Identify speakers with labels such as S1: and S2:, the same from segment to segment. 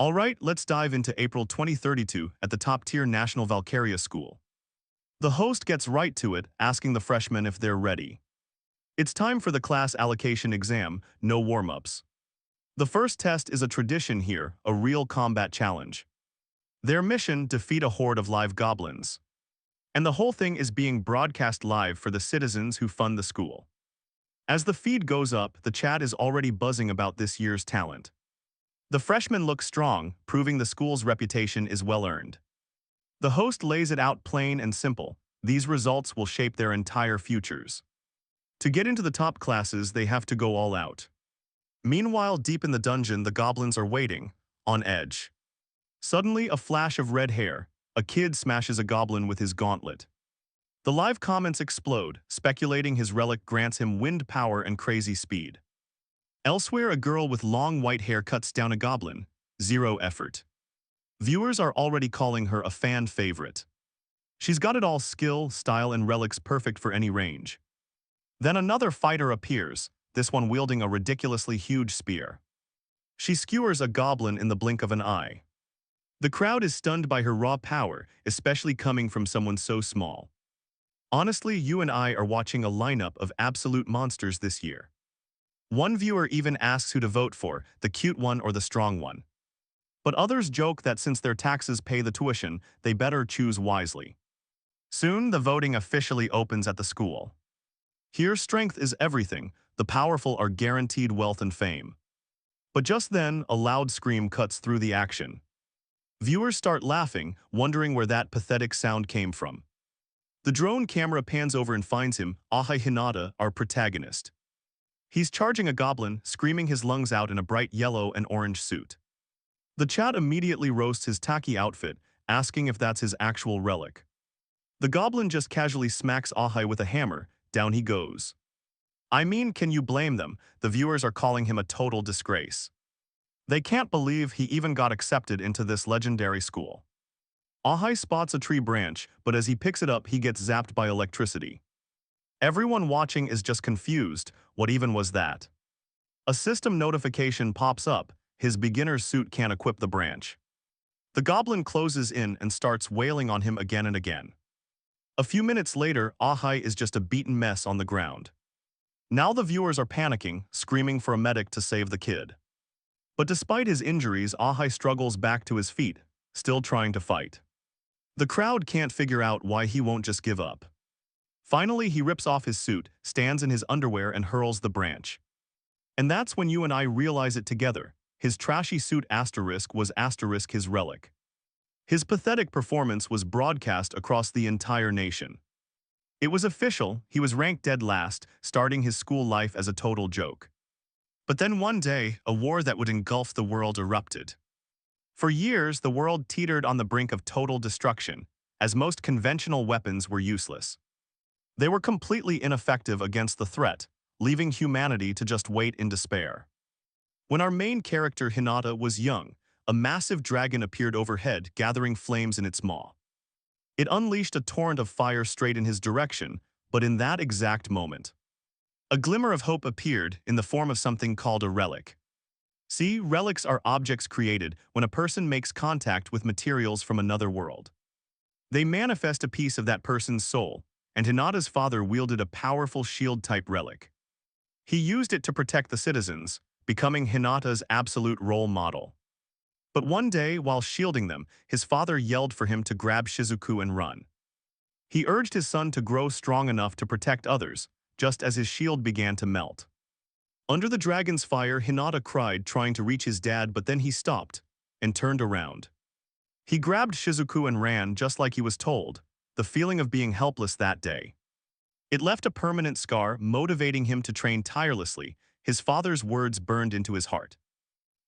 S1: Alright, let's dive into April 2032 at the top-tier National Valkaria School. The host gets right to it, asking the freshmen if they're ready. It's time for the class allocation exam, no warm-ups. The first test is a tradition here, a real combat challenge. Their mission, defeat a horde of live goblins. And the whole thing is being broadcast live for the citizens who fund the school. As the feed goes up, the chat is already buzzing about this year's talent. The freshmen look strong, proving the school's reputation is well-earned. The host lays it out plain and simple. These results will shape their entire futures. To get into the top classes, they have to go all out. Meanwhile, deep in the dungeon, the goblins are waiting, on edge. Suddenly, a flash of red hair. A kid smashes a goblin with his gauntlet. The live comments explode, speculating his relic grants him wind power and crazy speed. Elsewhere, a girl with long white hair cuts down a goblin. Zero effort. Viewers are already calling her a fan favorite. She's got it all: skill, style, and relics perfect for any range. Then another fighter appears, this one wielding a ridiculously huge spear. She skewers a goblin in the blink of an eye. The crowd is stunned by her raw power, especially coming from someone so small. Honestly, you and I are watching a lineup of absolute monsters this year. One viewer even asks who to vote for, the cute one or the strong one. But others joke that since their taxes pay the tuition, they better choose wisely. Soon, the voting officially opens at the school. Here, strength is everything. The powerful are guaranteed wealth and fame. But just then, a loud scream cuts through the action. Viewers start laughing, wondering where that pathetic sound came from. The drone camera pans over and finds him, Hinata, our protagonist. He's charging a goblin, screaming his lungs out in a bright yellow and orange suit. The chat immediately roasts his tacky outfit, asking if that's his actual relic. The goblin just casually smacks Ahai with a hammer. Down he goes. I mean, can you blame them? The viewers are calling him a total disgrace. They can't believe he even got accepted into this legendary school. Ahai spots a tree branch, but as he picks it up, he gets zapped by electricity. Everyone watching is just confused. What even was that? A system notification pops up. His beginner's suit can't equip the branch. The goblin closes in and starts wailing on him again and again. A few minutes later, Ahai is just a beaten mess on the ground. Now the viewers are panicking, screaming for a medic to save the kid. But despite his injuries, Ahai struggles back to his feet, still trying to fight. The crowd can't figure out why he won't just give up. Finally, he rips off his suit, stands in his underwear, and hurls the branch. And that's when you and I realize it together. His trashy suit was his relic. His pathetic performance was broadcast across the entire nation. It was official. He was ranked dead last, starting his school life as a total joke. But then one day, a war that would engulf the world erupted. For years, the world teetered on the brink of total destruction, as most conventional weapons were useless. They were completely ineffective against the threat, leaving humanity to just wait in despair. When our main character Hinata was young, a massive dragon appeared overhead, gathering flames in its maw. It unleashed a torrent of fire straight in his direction, but in that exact moment, a glimmer of hope appeared in the form of something called a relic. See, relics are objects created when a person makes contact with materials from another world. They manifest a piece of that person's soul, and Hinata's father wielded a powerful shield-type relic. He used it to protect the citizens, becoming Hinata's absolute role model. But one day, while shielding them, his father yelled for him to grab Shizuku and run. He urged his son to grow strong enough to protect others, just as his shield began to melt. Under the dragon's fire, Hinata cried, trying to reach his dad, but then he stopped and turned around. He grabbed Shizuku and ran just like he was told, the feeling of being helpless that day. It left a permanent scar, motivating him to train tirelessly. His father's words burned into his heart.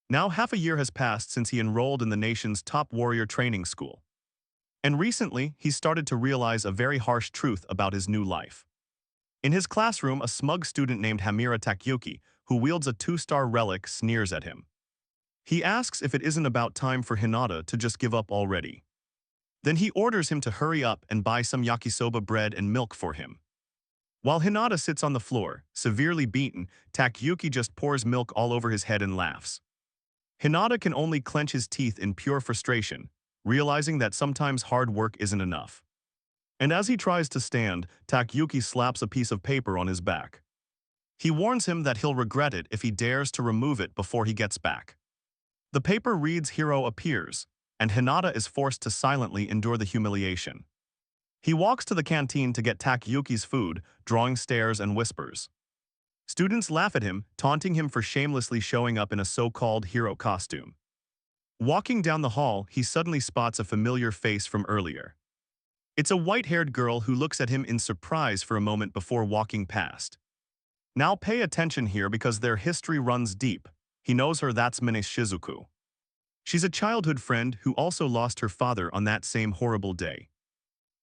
S1: Now half a year has passed since he enrolled in the nation's top warrior training school. And recently, he started to realize a very harsh truth about his new life. In his classroom, a smug student named Takayuki, who wields a 2-star relic, sneers at him. He asks if it isn't about time for Hinata to just give up already. Then he orders him to hurry up and buy some yakisoba bread and milk for him. While Hinata sits on the floor, severely beaten, Takayuki just pours milk all over his head and laughs. Hinata can only clench his teeth in pure frustration, realizing that sometimes hard work isn't enough. And as he tries to stand, Takayuki slaps a piece of paper on his back. He warns him that he'll regret it if he dares to remove it before he gets back. The paper reads "Hero appears," and Hinata is forced to silently endure the humiliation. He walks to the canteen to get Takayuki's food, drawing stares and whispers. Students laugh at him, taunting him for shamelessly showing up in a so-called hero costume. Walking down the hall, he suddenly spots a familiar face from earlier. It's a white-haired girl who looks at him in surprise for a moment before walking past. Now pay attention here because their history runs deep. He knows her, that's Mine Shizuku. She's a childhood friend who also lost her father on that same horrible day.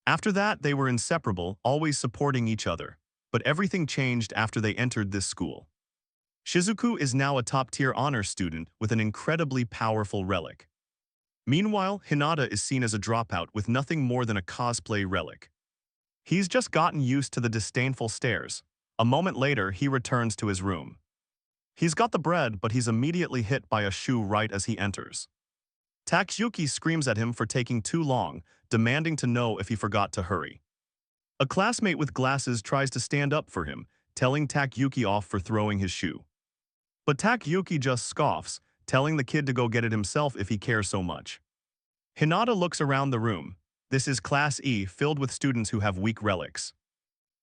S1: After that, they were inseparable, always supporting each other. But everything changed after they entered this school. Shizuku is now a top-tier honor student with an incredibly powerful relic. Meanwhile, Hinata is seen as a dropout with nothing more than a cosplay relic. He's just gotten used to the disdainful stares. A moment later, he returns to his room. He's got the bread, but he's immediately hit by a shoe right as he enters. Takayuki screams at him for taking too long, demanding to know if he forgot to hurry. A classmate with glasses tries to stand up for him, telling Takayuki off for throwing his shoe. But Takayuki just scoffs, telling the kid to go get it himself if he cares so much. Hinata looks around the room. This is Class E, filled with students who have weak relics.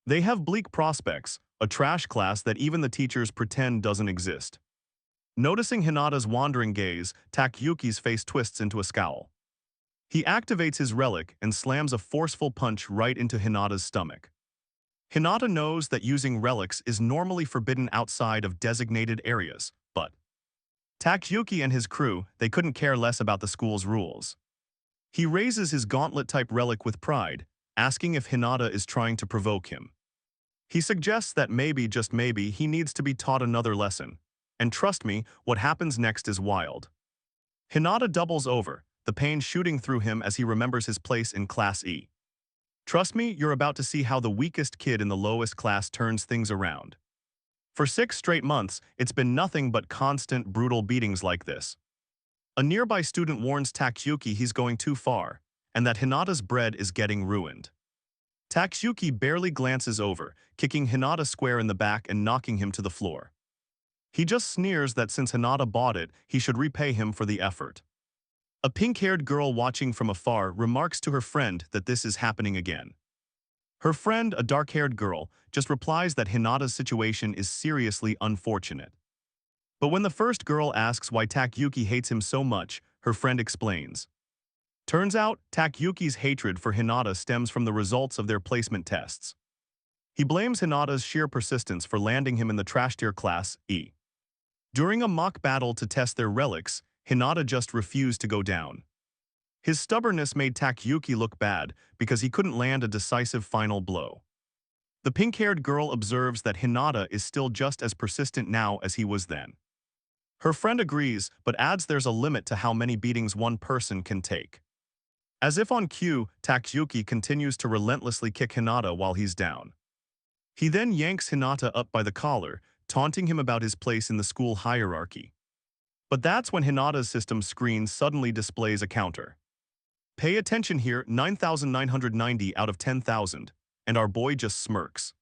S1: They have bleak prospects, a trash class that even the teachers pretend doesn't exist. Noticing Hinata's wandering gaze, Takayuki's face twists into a scowl. He activates his relic and slams a forceful punch right into Hinata's stomach. Hinata knows that using relics is normally forbidden outside of designated areas, but Takayuki and his crew, they couldn't care less about the school's rules. He raises his gauntlet-type relic with pride, asking if Hinata is trying to provoke him. He suggests that maybe, just maybe, he needs to be taught another lesson. And trust me, what happens next is wild. Hinata doubles over, the pain shooting through him as he remembers his place in Class E. Trust me, you're about to see how the weakest kid in the lowest class turns things around. For 6 straight months, it's been nothing but constant, brutal beatings like this. A nearby student warns Takayuki he's going too far, and that Hinata's bread is getting ruined. Takayuki barely glances over, kicking Hinata square in the back and knocking him to the floor. He just sneers that since Hinata bought it, he should repay him for the effort. A pink-haired girl watching from afar remarks to her friend that this is happening again. Her friend, a dark-haired girl, just replies that Hinata's situation is seriously unfortunate. But when the first girl asks why Takayuki hates him so much, her friend explains. Turns out, Takayuki's hatred for Hinata stems from the results of their placement tests. He blames Hinata's sheer persistence for landing him in the trash-tier class E. During a mock battle to test their relics, Hinata just refused to go down. His stubbornness made Takayuki look bad because he couldn't land a decisive final blow. The pink-haired girl observes that Hinata is still just as persistent now as he was then. Her friend agrees, but adds there's a limit to how many beatings one person can take. As if on cue, Takayuki continues to relentlessly kick Hinata while he's down. He then yanks Hinata up by the collar, taunting him about his place in the school hierarchy. But that's when Hinata's system screen suddenly displays a counter. Pay attention here, 9,990 out of 10,000, and our boy just smirks.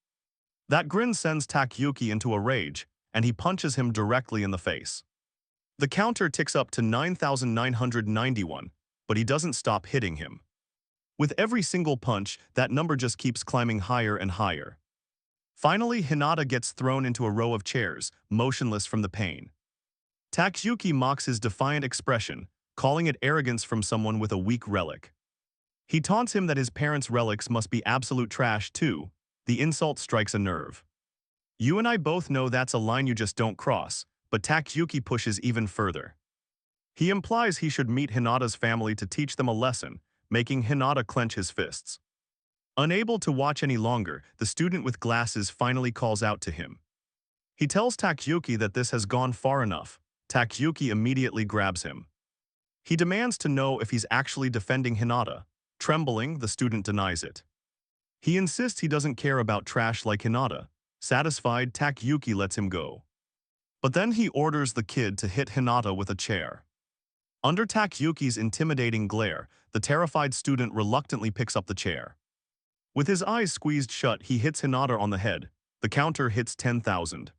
S1: That grin sends Takayuki into a rage, and he punches him directly in the face. The counter ticks up to 9,991, but he doesn't stop hitting him. With every single punch, that number just keeps climbing higher and higher. Finally, Hinata gets thrown into a row of chairs, motionless from the pain. Takayuki mocks his defiant expression, calling it arrogance from someone with a weak relic. He taunts him that his parents' relics must be absolute trash too. The insult strikes a nerve. You and I both know that's a line you just don't cross, but Takayuki pushes even further. He implies he should meet Hinata's family to teach them a lesson, making Hinata clench his fists. Unable to watch any longer, the student with glasses finally calls out to him. He tells Takayuki that this has gone far enough. Takayuki immediately grabs him. He demands to know if he's actually defending Hinata. Trembling, the student denies it. He insists he doesn't care about trash like Hinata. Satisfied, Takayuki lets him go. But then he orders the kid to hit Hinata with a chair. Under Takayuki's intimidating glare, the terrified student reluctantly picks up the chair. With his eyes squeezed shut, he hits Hinata on the head. The counter hits 10,000.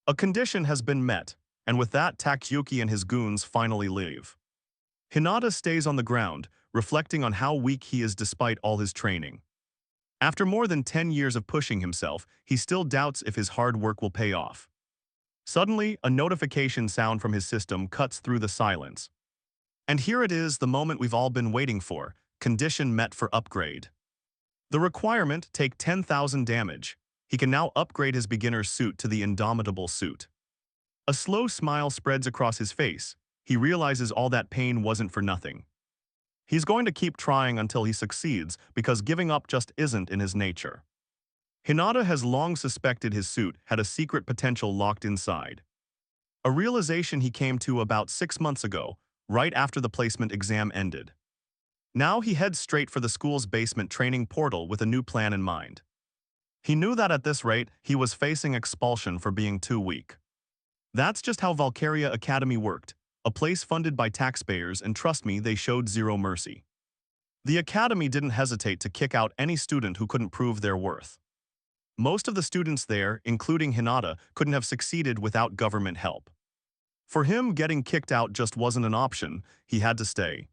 S1: A condition has been met, and with that, Takayuki and his goons finally leave. Hinata stays on the ground, reflecting on how weak he is despite all his training. After more than 10 years of pushing himself, he still doubts if his hard work will pay off. Suddenly, a notification sound from his system cuts through the silence. And here it is, the moment we've all been waiting for, condition met for upgrade. The requirement, take 10,000 damage. He can now upgrade his beginner's suit to the indomitable suit. A slow smile spreads across his face. He realizes all that pain wasn't for nothing. He's going to keep trying until he succeeds because giving up just isn't in his nature. Hinata has long suspected his suit had a secret potential locked inside. A realization he came to about 6 months ago, right after the placement exam ended. Now he heads straight for the school's basement training portal with a new plan in mind. He knew that at this rate, he was facing expulsion for being too weak. That's just how Valkaria Academy worked, a place funded by taxpayers, and trust me, they showed zero mercy. The academy didn't hesitate to kick out any student who couldn't prove their worth. Most of the students there, including Hinata, couldn't have succeeded without government help. For him, getting kicked out just wasn't an option. He had to stay.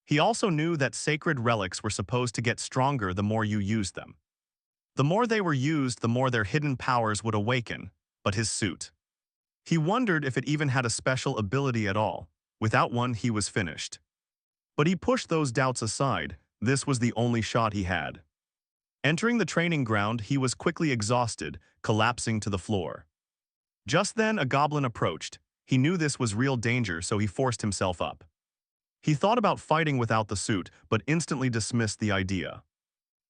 S1: He also knew that sacred relics were supposed to get stronger the more you used them. The more they were used, the more their hidden powers would awaken. But his suit. He wondered if it even had a special ability at all. Without one, he was finished. But he pushed those doubts aside. This was the only shot he had. Entering the training ground, he was quickly exhausted, collapsing to the floor. Just then, a goblin approached. He knew this was real danger, so he forced himself up. He thought about fighting without the suit, but instantly dismissed the idea.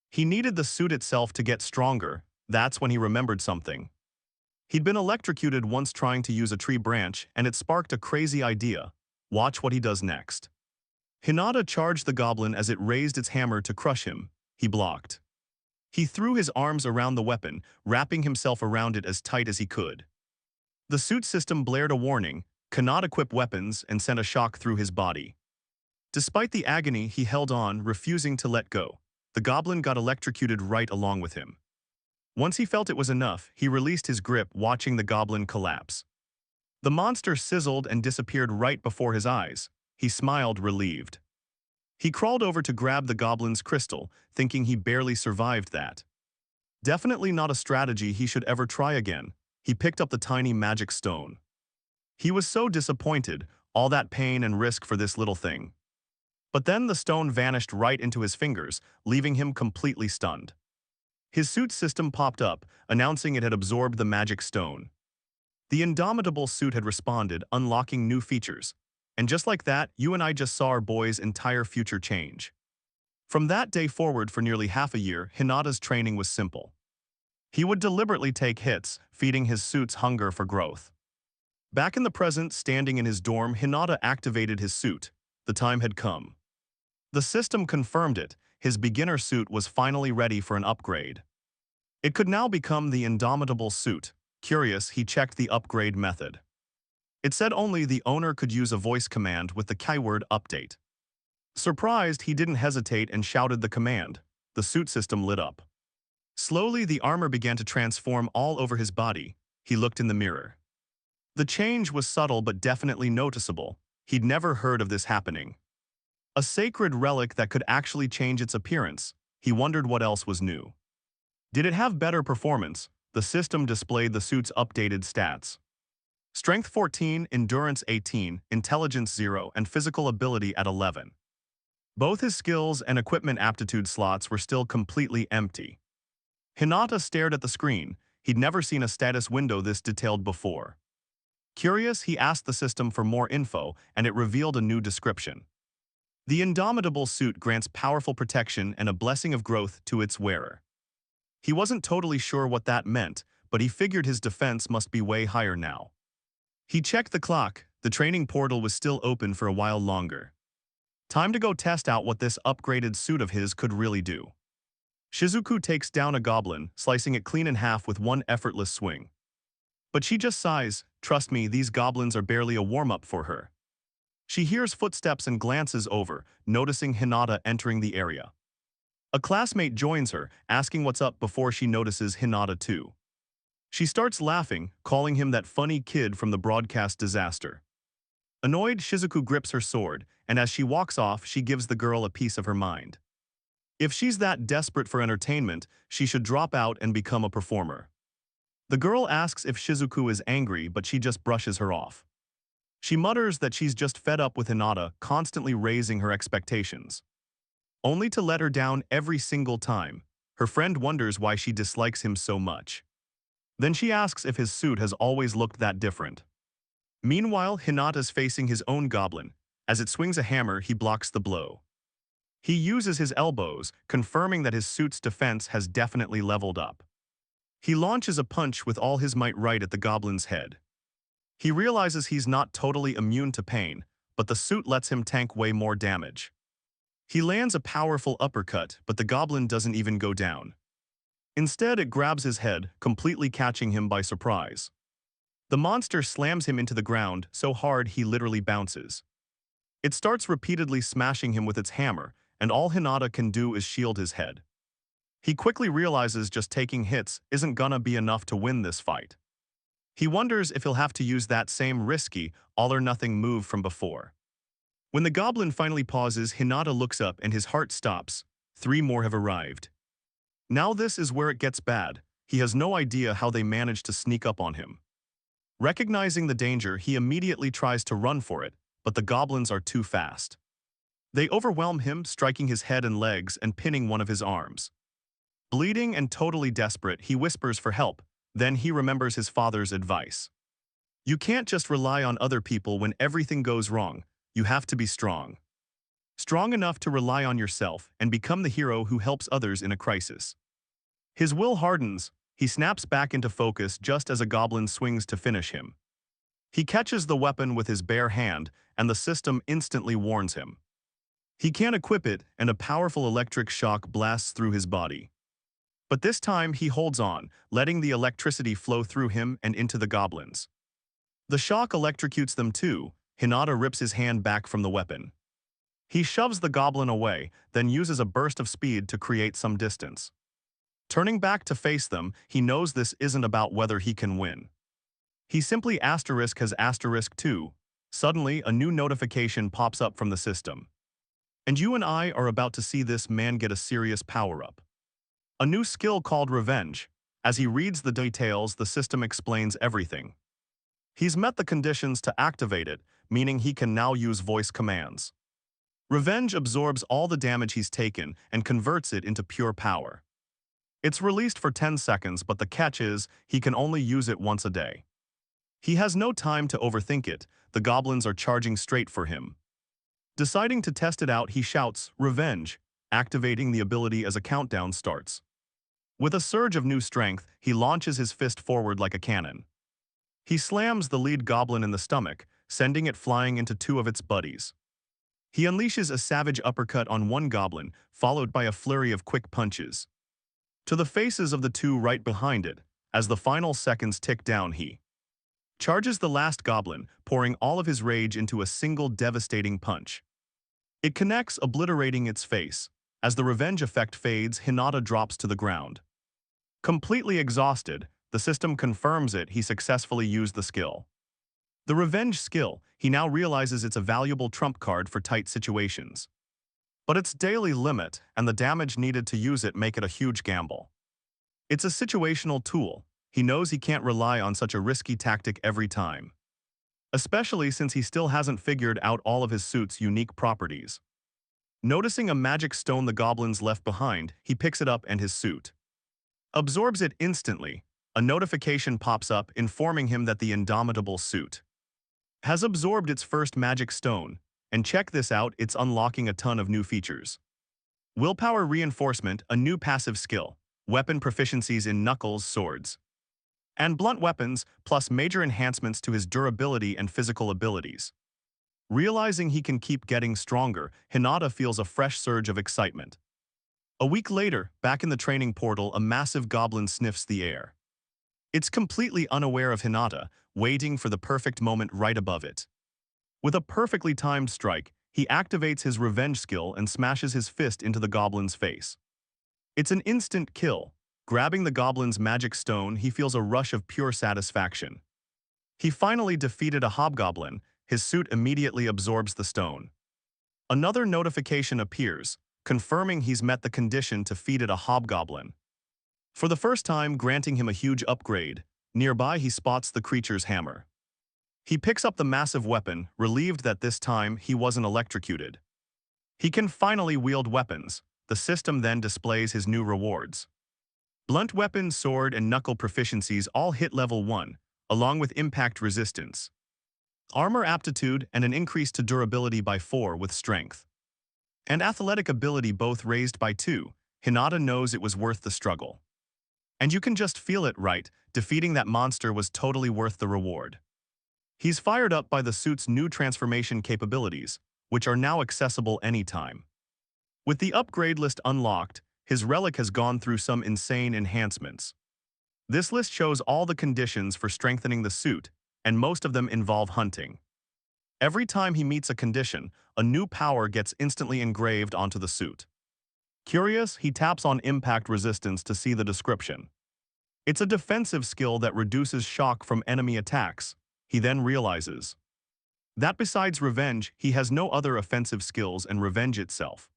S1: He needed the suit itself to get stronger. That's when he remembered something. He'd been electrocuted once trying to use a tree branch, and it sparked a crazy idea. Watch what he does next. Hinata charged the goblin as it raised its hammer to crush him. He blocked. He threw his arms around the weapon, wrapping himself around it as tight as he could. The suit system blared a warning, cannot equip weapons, and sent a shock through his body. Despite the agony, he held on, refusing to let go. The goblin got electrocuted right along with him. Once he felt it was enough, he released his grip, watching the goblin collapse. The monster sizzled and disappeared right before his eyes. He smiled, relieved. He crawled over to grab the goblin's crystal, thinking he barely survived that. Definitely not a strategy he should ever try again. He picked up the tiny magic stone. He was so disappointed, all that pain and risk for this little thing. But then the stone vanished right into his fingers, leaving him completely stunned. His suit system popped up, announcing it had absorbed the magic stone. The indomitable suit had responded, unlocking new features. And just like that, you and I just saw our boy's entire future change. From that day forward, for nearly half a year, Hinata's training was simple. He would deliberately take hits, feeding his suit's hunger for growth. Back in the present, standing in his dorm, Hinata activated his suit. The time had come. The system confirmed it. His beginner suit was finally ready for an upgrade. It could now become the indomitable suit. Curious, he checked the upgrade method. It said only the owner could use a voice command with the keyword update. Surprised, he didn't hesitate and shouted the command. The suit system lit up. Slowly, the armor began to transform all over his body. He looked in the mirror. The change was subtle but definitely noticeable. He'd never heard of this happening. A sacred relic that could actually change its appearance. He wondered what else was new. Did it have better performance? The system displayed the suit's updated stats. Strength 14, Endurance 18, Intelligence 0, and Physical Ability at 11. Both his skills and equipment aptitude slots were still completely empty. Hinata stared at the screen. He'd never seen a status window this detailed before. Curious, he asked the system for more info, and it revealed a new description. The indomitable suit grants powerful protection and a blessing of growth to its wearer. He wasn't totally sure what that meant, but he figured his defense must be way higher now. He checked the clock. The training portal was still open for a while longer. Time to go test out what this upgraded suit of his could really do. Shizuku takes down a goblin, slicing it clean in half with one effortless swing. But she just sighs. Trust me, these goblins are barely a warm-up for her. She hears footsteps and glances over, noticing Hinata entering the area. A classmate joins her, asking what's up before she notices Hinata too. She starts laughing, calling him that funny kid from the broadcast disaster. Annoyed, Shizuku grips her sword, and as she walks off, she gives the girl a piece of her mind. If she's that desperate for entertainment, she should drop out and become a performer. The girl asks if Shizuku is angry, but she just brushes her off. She mutters that she's just fed up with Hinata constantly raising her expectations. Only to let her down every single time. Her friend wonders why she dislikes him so much. Then she asks if his suit has always looked that different. Meanwhile, Hinata's facing his own goblin. As it swings a hammer, he blocks the blow. He uses his elbows, confirming that his suit's defense has definitely leveled up. He launches a punch with all his might right at the goblin's head. He realizes he's not totally immune to pain, but the suit lets him tank way more damage. He lands a powerful uppercut, but the goblin doesn't even go down. Instead, it grabs his head, completely catching him by surprise. The monster slams him into the ground so hard he literally bounces. It starts repeatedly smashing him with its hammer, and all Hinata can do is shield his head. He quickly realizes just taking hits isn't gonna be enough to win this fight. He wonders if he'll have to use that same risky, all-or-nothing move from before. When the goblin finally pauses, Hinata looks up and his heart stops. 3 more have arrived. Now this is where it gets bad. He has no idea how they managed to sneak up on him. Recognizing the danger, he immediately tries to run for it, but the goblins are too fast. They overwhelm him, striking his head and legs and pinning one of his arms. Bleeding and totally desperate, he whispers for help. Then he remembers his father's advice. You can't just rely on other people when everything goes wrong. You have to be strong. Strong enough to rely on yourself and become the hero who helps others in a crisis. His will hardens. He snaps back into focus just as a goblin swings to finish him. He catches the weapon with his bare hand, and the system instantly warns him. He can't equip it, and a powerful electric shock blasts through his body. But this time he holds on, letting the electricity flow through him and into the goblins. The shock electrocutes them too. Hinata rips his hand back from the weapon. He shoves the goblin away, then uses a burst of speed to create some distance. Turning back to face them, he knows this isn't about whether he can win. He simply has *2. Suddenly, a new notification pops up from the system. And you and I are about to see this man get a serious power-up. A new skill called Revenge. As he reads the details, the system explains everything. He's met the conditions to activate it, meaning he can now use voice commands. Revenge absorbs all the damage he's taken and converts it into pure power. It's released for 10 seconds, but the catch is, he can only use it once a day. He has no time to overthink it. The goblins are charging straight for him. Deciding to test it out, he shouts, "Revenge," activating the ability as a countdown starts. With a surge of new strength, he launches his fist forward like a cannon. He slams the lead goblin in the stomach, sending it flying into 2 of its buddies. He unleashes a savage uppercut on one goblin, followed by a flurry of quick punches. To the faces of the 2 right behind it, as the final seconds tick down, he charges the last goblin, pouring all of his rage into a single devastating punch. It connects, obliterating its face. As the revenge effect fades, Hinata drops to the ground. Completely exhausted, the system confirms he successfully used the skill. The revenge skill, he now realizes it's a valuable trump card for tight situations. But its daily limit and the damage needed to use it make it a huge gamble. It's a situational tool. He knows he can't rely on such a risky tactic every time. Especially since he still hasn't figured out all of his suit's unique properties. Noticing a magic stone the goblins left behind, he picks it up and his suit absorbs it instantly. A notification pops up informing him that the indomitable suit has absorbed its first magic stone, and check this out, it's unlocking a ton of new features. Willpower reinforcement, a new passive skill, weapon proficiencies in knuckles, swords, and blunt weapons, plus major enhancements to his durability and physical abilities. Realizing he can keep getting stronger, Hinata feels a fresh surge of excitement. A week later, back in the training portal, a massive goblin sniffs the air. It's completely unaware of Hinata, waiting for the perfect moment right above it. With a perfectly timed strike, he activates his revenge skill and smashes his fist into the goblin's face. It's an instant kill. Grabbing the goblin's magic stone, he feels a rush of pure satisfaction. He finally defeated a hobgoblin. His suit immediately absorbs the stone. Another notification appears, confirming he's met the condition to defeat a hobgoblin. For the first time, granting him a huge upgrade. Nearby, he spots the creature's hammer. He picks up the massive weapon, relieved that this time he wasn't electrocuted. He can finally wield weapons. The system then displays his new rewards. Blunt weapon, sword, and knuckle proficiencies all hit level 1, along with impact resistance. Armor aptitude and an increase to durability by 4 with strength. And athletic ability both raised by 2. Hinata knows it was worth the struggle. And you can just feel it, right? Defeating that monster was totally worth the reward. He's fired up by the suit's new transformation capabilities, which are now accessible anytime. With the upgrade list unlocked, his relic has gone through some insane enhancements. This list shows all the conditions for strengthening the suit, and most of them involve hunting. Every time he meets a condition, a new power gets instantly engraved onto the suit. Curious, he taps on impact resistance to see the description. It's a defensive skill that reduces shock from enemy attacks. He then realizes that besides revenge, he has no other offensive skills, and revenge itself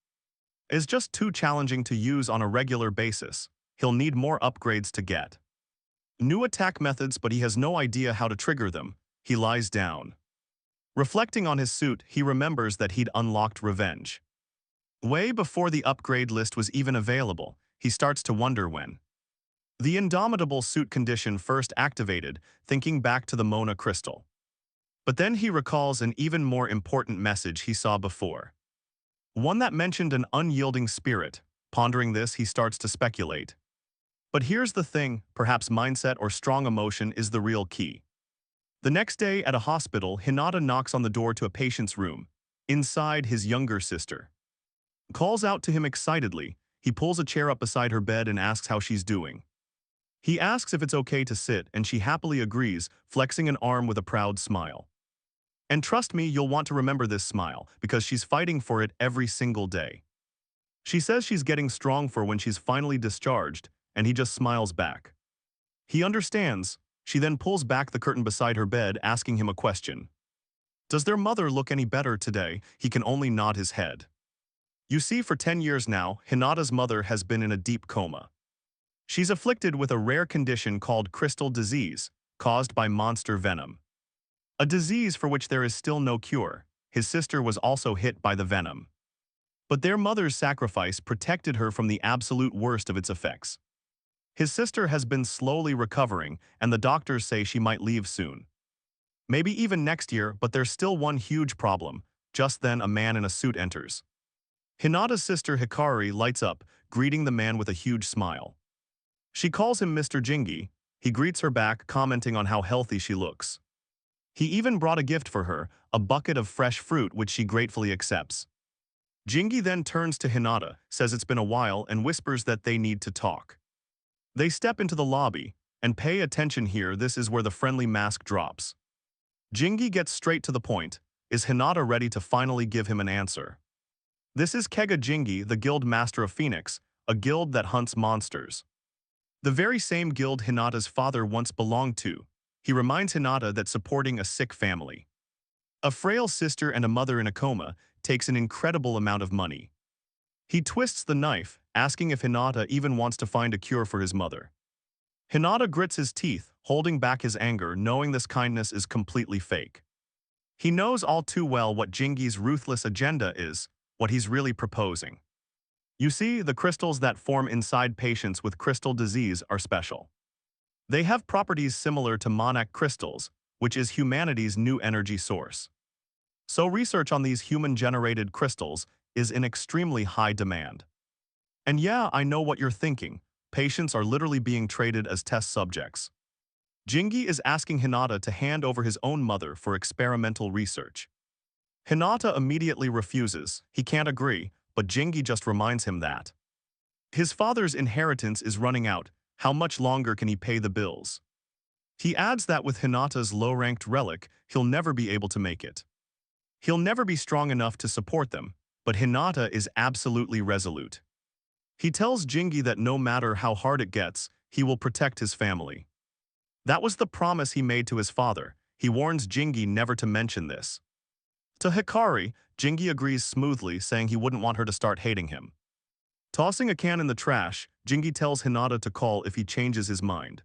S1: is just too challenging to use on a regular basis. He'll need more upgrades to get new attack methods, but he has no idea how to trigger them. He lies down. Reflecting on his suit, he remembers that he'd unlocked revenge way before the upgrade list was even available. He starts to wonder when the indomitable suit condition first activated, thinking back to the Mona crystal. But then he recalls an even more important message he saw before. One that mentioned an unyielding spirit. Pondering this, he starts to speculate. But here's the thing, perhaps mindset or strong emotion is the real key. The next day at a hospital, Hinata knocks on the door to a patient's room. Inside, his younger sister calls out to him excitedly. He pulls a chair up beside her bed and asks how she's doing. He asks if it's okay to sit, and she happily agrees, flexing an arm with a proud smile. And trust me, you'll want to remember this smile, because she's fighting for it every single day. She says she's getting strong for when she's finally discharged, and he just smiles back. He understands. She then pulls back the curtain beside her bed, asking him a question. Does their mother look any better today? He can only nod his head. You see, for 10 years now, Hinata's mother has been in a deep coma. She's afflicted with a rare condition called crystal disease, caused by monster venom. A disease for which there is still no cure. His sister was also hit by the venom. But their mother's sacrifice protected her from the absolute worst of its effects. His sister has been slowly recovering, and the doctors say she might leave soon. Maybe even next year, but there's still one huge problem. Just then, a man in a suit enters. Hinata's sister Hikari lights up, greeting the man with a huge smile. She calls him Mr. Jingi. He greets her back, commenting on how healthy she looks. He even brought a gift for her, a bucket of fresh fruit, which she gratefully accepts. Jingi then turns to Hinata, says it's been a while, and whispers that they need to talk. They step into the lobby, and pay attention here, this is where the friendly mask drops. Jingi gets straight to the point. Is Hinata ready to finally give him an answer? This is Kega Jingi, the guild master of Phoenix, a guild that hunts monsters. The very same guild Hinata's father once belonged to. He reminds Hinata that supporting a sick family, a frail sister and a mother in a coma, takes an incredible amount of money. He twists the knife, asking if Hinata even wants to find a cure for his mother. Hinata grits his teeth, holding back his anger, knowing this kindness is completely fake. He knows all too well what Jingi's ruthless agenda is, what he's really proposing. You see, the crystals that form inside patients with crystal disease are special. They have properties similar to Monarch crystals, which is humanity's new energy source. So research on these human-generated crystals is in extremely high demand. And yeah, I know what you're thinking. Patients are literally being traded as test subjects. Jingi is asking Hinata to hand over his own mother for experimental research. Hinata immediately refuses. He can't agree, but Jingi just reminds him that his father's inheritance is running out. How much longer can he pay the bills? He adds that with Hinata's low-ranked relic, he'll never be able to make it. He'll never be strong enough to support them, but Hinata is absolutely resolute. He tells Jingi that no matter how hard it gets, he will protect his family. That was the promise he made to his father. He warns Jingi never to mention this. To Hikari, Jingi agrees smoothly, saying he wouldn't want her to start hating him. Tossing a can in the trash, Jingi tells Hinata to call if he changes his mind.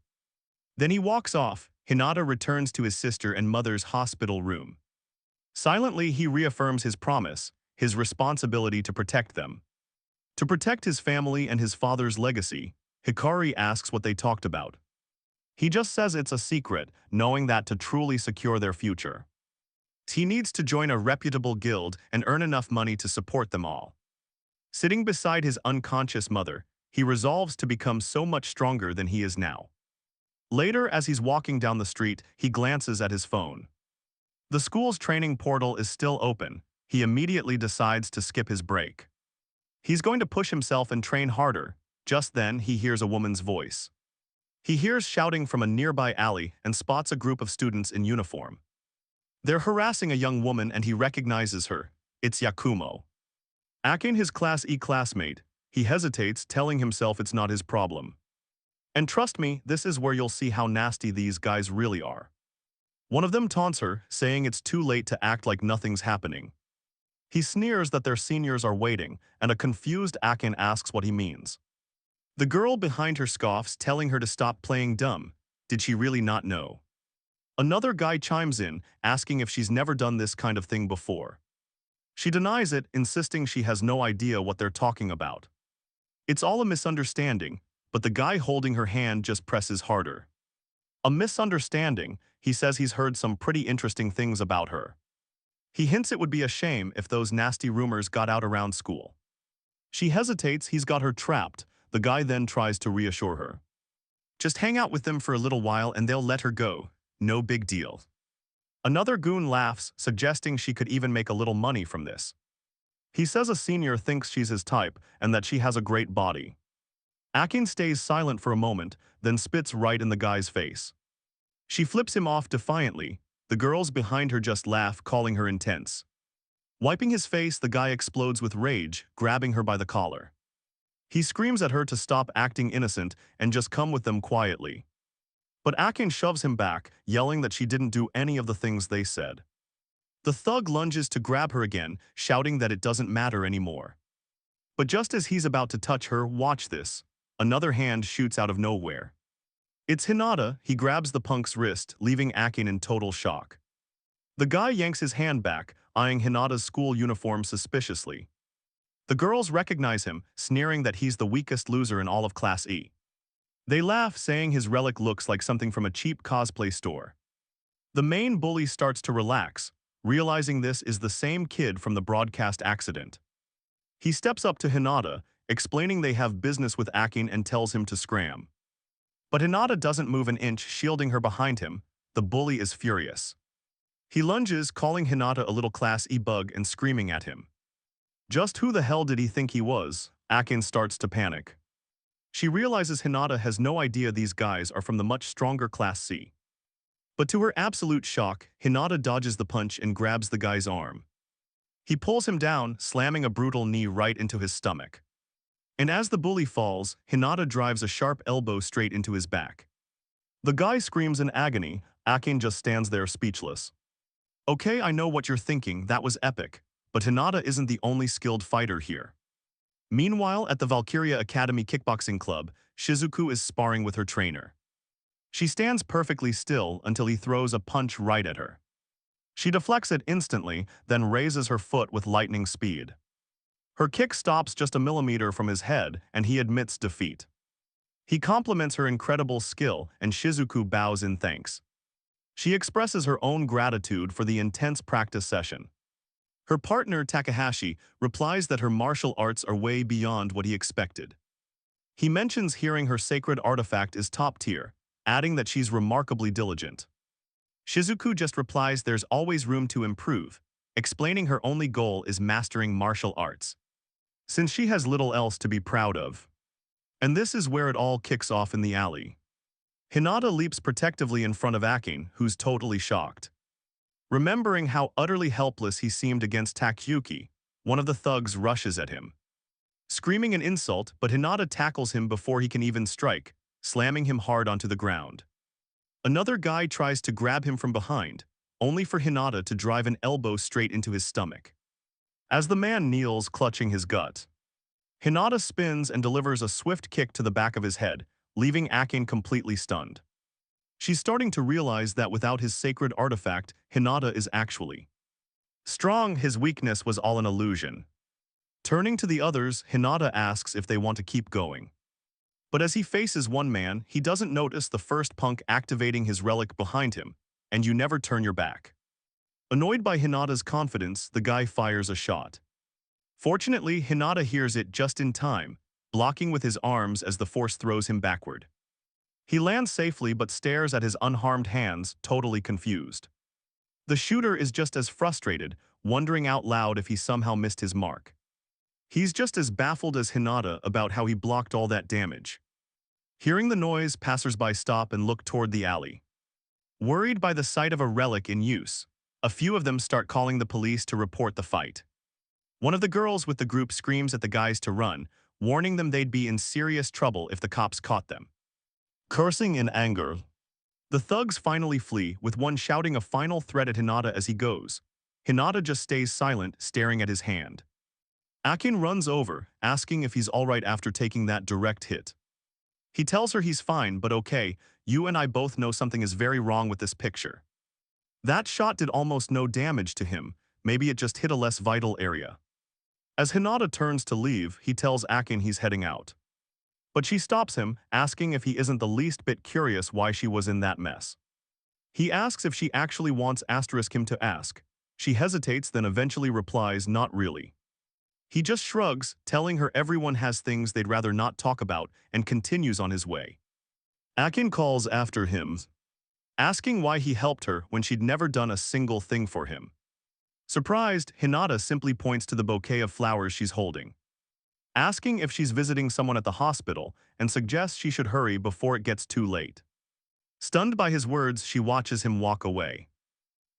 S1: Then he walks off. Hinata returns to his sister and mother's hospital room. Silently, he reaffirms his promise, his responsibility to protect them. To protect his family and his father's legacy, Hikari asks what they talked about. He just says it's a secret, knowing that to truly secure their future, he needs to join a reputable guild and earn enough money to support them all. Sitting beside his unconscious mother, he resolves to become so much stronger than he is now. Later, as he's walking down the street, he glances at his phone. The school's training portal is still open. He immediately decides to skip his break. He's going to push himself and train harder. Just then, he hears a woman's voice. He hears shouting from a nearby alley and spots a group of students in uniform. They're harassing a young woman and he recognizes her. It's Yakumo. Akin, his Class E classmate, he hesitates, telling himself it's not his problem. And trust me, this is where you'll see how nasty these guys really are. One of them taunts her, saying it's too late to act like nothing's happening. He sneers that their seniors are waiting, and a confused Akin asks what he means. The girl behind her scoffs, telling her to stop playing dumb. Did she really not know? Another guy chimes in, asking if she's never done this kind of thing before. She denies it, insisting she has no idea what they're talking about. It's all a misunderstanding, but the guy holding her hand just presses harder. A misunderstanding, he says he's heard some pretty interesting things about her. He hints it would be a shame if those nasty rumors got out around school. She hesitates, he's got her trapped. The guy then tries to reassure her. Just hang out with them for a little while and they'll let her go. No big deal. Another goon laughs, suggesting she could even make a little money from this. He says a senior thinks she's his type and that she has a great body. Akin stays silent for a moment, then spits right in the guy's face. She flips him off defiantly. The girls behind her just laugh, calling her intense. Wiping his face, the guy explodes with rage, grabbing her by the collar. He screams at her to stop acting innocent and just come with them quietly. But Akin shoves him back, yelling that she didn't do any of the things they said. The thug lunges to grab her again, shouting that it doesn't matter anymore. But just as he's about to touch her, watch this. Another hand shoots out of nowhere. It's Hinata. He grabs the punk's wrist, leaving Akin in total shock. The guy yanks his hand back, eyeing Hinata's school uniform suspiciously. The girls recognize him, sneering that he's the weakest loser in all of Class E. They laugh, saying his relic looks like something from a cheap cosplay store. The main bully starts to relax, realizing this is the same kid from the broadcast accident. He steps up to Hinata, explaining they have business with Akin and tells him to scram. But Hinata doesn't move an inch, shielding her behind him. The bully is furious. He lunges, calling Hinata a little Class E bug and screaming at him. Just who the hell did he think he was? Akin starts to panic. She realizes Hinata has no idea these guys are from the much stronger Class C. But to her absolute shock, Hinata dodges the punch and grabs the guy's arm. He pulls him down, slamming a brutal knee right into his stomach. And as the bully falls, Hinata drives a sharp elbow straight into his back. The guy screams in agony. Akin just stands there speechless. Okay, I know what you're thinking, that was epic. But Hinata isn't the only skilled fighter here. Meanwhile, at the Valkaria Academy Kickboxing Club, Shizuku is sparring with her trainer. She stands perfectly still until he throws a punch right at her. She deflects it instantly, then raises her foot with lightning speed. Her kick stops just a millimeter from his head, and he admits defeat. He compliments her incredible skill, and Shizuku bows in thanks. She expresses her own gratitude for the intense practice session. Her partner, Takahashi, replies that her martial arts are way beyond what he expected. He mentions hearing her sacred artifact is top tier, adding that she's remarkably diligent. Shizuku just replies there's always room to improve, explaining her only goal is mastering martial arts, since she has little else to be proud of. And this is where it all kicks off in the alley. Hinata leaps protectively in front of Akin, who's totally shocked. Remembering how utterly helpless he seemed against Takayuki, one of the thugs rushes at him. Screaming an insult, but Hinata tackles him before he can even strike, slamming him hard onto the ground. Another guy tries to grab him from behind, only for Hinata to drive an elbow straight into his stomach. As the man kneels, clutching his gut, Hinata spins and delivers a swift kick to the back of his head, leaving Akin completely stunned. She's starting to realize that without his sacred artifact, Hinata is actually strong. His weakness was all an illusion. Turning to the others, Hinata asks if they want to keep going. But as he faces one man, he doesn't notice the first punk activating his relic behind him, and you never turn your back. Annoyed by Hinata's confidence, the guy fires a shot. Fortunately, Hinata hears it just in time, blocking with his arms as the force throws him backward. He lands safely but stares at his unharmed hands, totally confused. The shooter is just as frustrated, wondering out loud if he somehow missed his mark. He's just as baffled as Hinata about how he blocked all that damage. Hearing the noise, passersby stop and look toward the alley. Worried by the sight of a relic in use, a few of them start calling the police to report the fight. One of the girls with the group screams at the guys to run, warning them they'd be in serious trouble if the cops caught them. Cursing in anger, the thugs finally flee, with one shouting a final threat at Hinata as he goes. Hinata just stays silent, staring at his hand. Akin runs over, asking if he's alright after taking that direct hit. He tells her he's fine, but okay, you and I both know something is very wrong with this picture. That shot did almost no damage to him, maybe it just hit a less vital area. As Hinata turns to leave, he tells Akin he's heading out. But she stops him, asking if he isn't the least bit curious why she was in that mess. He asks if she actually wants him to ask. She hesitates, then eventually replies, not really. He just shrugs, telling her everyone has things they'd rather not talk about, and continues on his way. Akin calls after him, asking why he helped her when she'd never done a single thing for him. Surprised, Hinata simply points to the bouquet of flowers she's holding, asking if she's visiting someone at the hospital, and suggests she should hurry before it gets too late. Stunned by his words, she watches him walk away.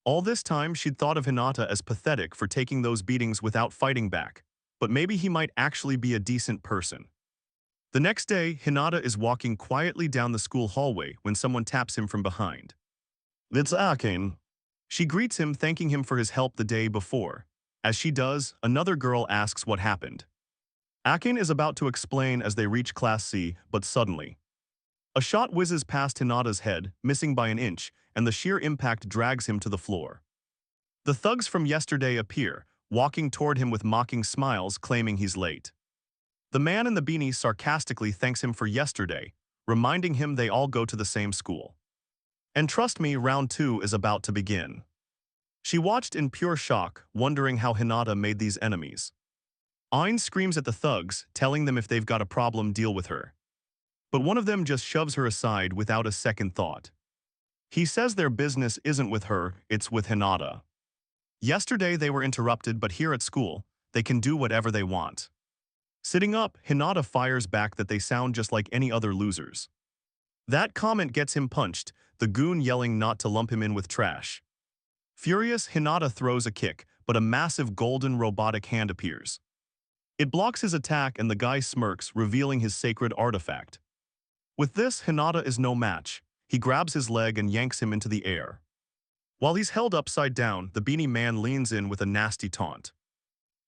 S1: All this time, she'd thought of Hinata as pathetic for taking those beatings without fighting back, but maybe he might actually be a decent person. The next day, Hinata is walking quietly down the school hallway when someone taps him from behind. It's Akin. She greets him, thanking him for his help the day before. As she does, another girl asks what happened. Akin is about to explain as they reach Class C, but suddenly, a shot whizzes past Hinata's head, missing by an inch, and the sheer impact drags him to the floor. The thugs from yesterday appear, walking toward him with mocking smiles, claiming he's late. The man in the beanie sarcastically thanks him for yesterday, reminding him they all go to the same school. And trust me, round 2 is about to begin. She watched in pure shock, wondering how Hinata made these enemies. Ain screams at the thugs, telling them if they've got a problem, deal with her. But one of them just shoves her aside without a second thought. He says their business isn't with her, it's with Hinata. Yesterday they were interrupted, but here at school, they can do whatever they want. Sitting up, Hinata fires back that they sound just like any other losers. That comment gets him punched, the goon yelling not to lump him in with trash. Furious, Hinata throws a kick, but a massive golden robotic hand appears. It blocks his attack and the guy smirks, revealing his sacred artifact. With this, Hinata is no match. He grabs his leg and yanks him into the air. While he's held upside down, the beanie man leans in with a nasty taunt.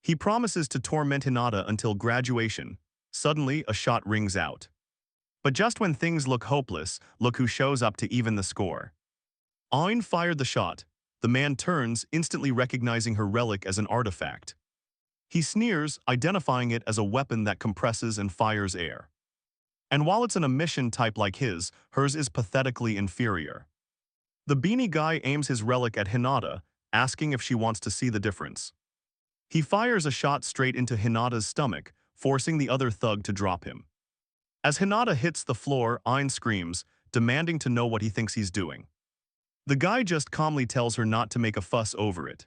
S1: He promises to torment Hinata until graduation. Suddenly, a shot rings out. But just when things look hopeless, look who shows up to even the score. Ain fired the shot. The man turns, instantly recognizing her relic as an artifact. He sneers, identifying it as a weapon that compresses and fires air. And while it's an emission type like his, hers is pathetically inferior. The beanie guy aims his relic at Hinata, asking if she wants to see the difference. He fires a shot straight into Hinata's stomach, forcing the other thug to drop him. As Hinata hits the floor, Ain screams, demanding to know what he thinks he's doing. The guy just calmly tells her not to make a fuss over it.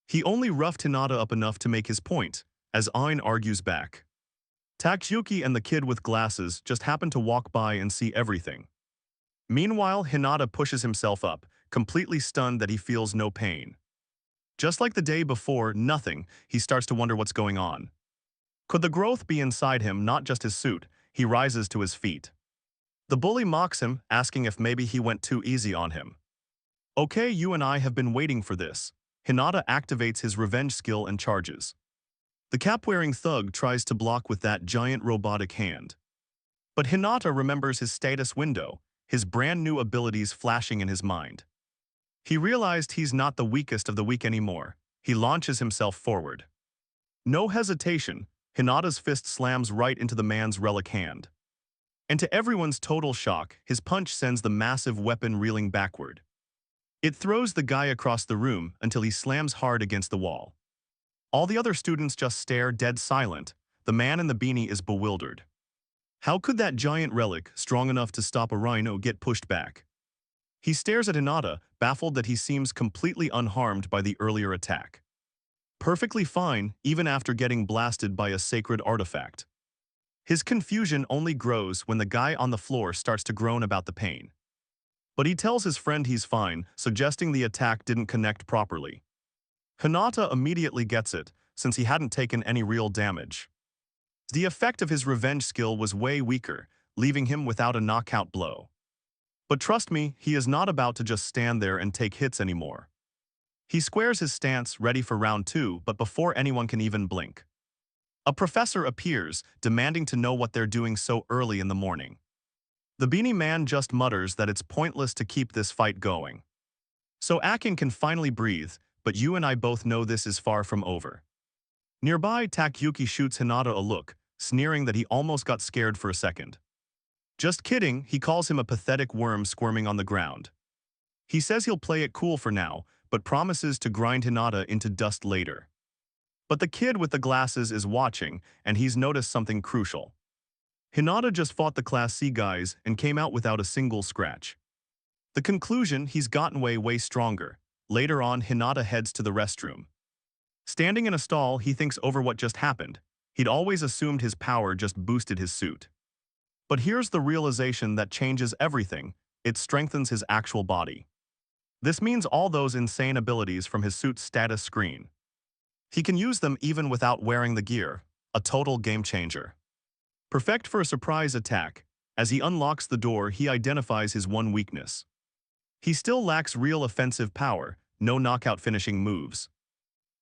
S1: He only roughed Hinata up enough to make his point, as Ain argues back. Takayuki and the kid with glasses just happen to walk by and see everything. Meanwhile, Hinata pushes himself up, completely stunned that he feels no pain. Just like the day before, nothing, he starts to wonder what's going on. Could the growth be inside him, not just his suit? He rises to his feet. The bully mocks him, asking if maybe he went too easy on him. Okay, you and I have been waiting for this. Hinata activates his revenge skill and charges. The cap-wearing thug tries to block with that giant robotic hand. But Hinata remembers his status window, his brand new abilities flashing in his mind. He realized he's not the weakest of the weak anymore. He launches himself forward. No hesitation, Hinata's fist slams right into the man's relic hand. And to everyone's total shock, his punch sends the massive weapon reeling backward. It throws the guy across the room until he slams hard against the wall. All the other students just stare dead silent. The man in the beanie is bewildered. How could that giant relic, strong enough to stop a rhino, get pushed back? He stares at Hinata, baffled that he seems completely unharmed by the earlier attack. Perfectly fine, even after getting blasted by a sacred artifact. His confusion only grows when the guy on the floor starts to groan about the pain. But he tells his friend he's fine, suggesting the attack didn't connect properly. Hinata immediately gets it, since he hadn't taken any real damage. The effect of his revenge skill was way weaker, leaving him without a knockout blow. But trust me, he is not about to just stand there and take hits anymore. He squares his stance, ready for round 2, but before anyone can even blink. A professor appears, demanding to know what they're doing so early in the morning. The beanie man just mutters that it's pointless to keep this fight going. So Akin can finally breathe, but you and I both know this is far from over. Nearby, Takayuki shoots Hinata a look, sneering that he almost got scared for a second. Just kidding, he calls him a pathetic worm squirming on the ground. He says he'll play it cool for now, but promises to grind Hinata into dust later. But the kid with the glasses is watching, and he's noticed something crucial. Hinata just fought the Class C guys and came out without a single scratch. The conclusion, he's gotten way stronger. Later on, Hinata heads to the restroom. Standing in a stall, he thinks over what just happened. He'd always assumed his power just boosted his suit. But here's the realization that changes everything. It strengthens his actual body. This means all those insane abilities from his suit's status screen. He can use them even without wearing the gear, a total game changer. Perfect for a surprise attack. As he unlocks the door, he identifies his one weakness. He still lacks real offensive power, no knockout finishing moves.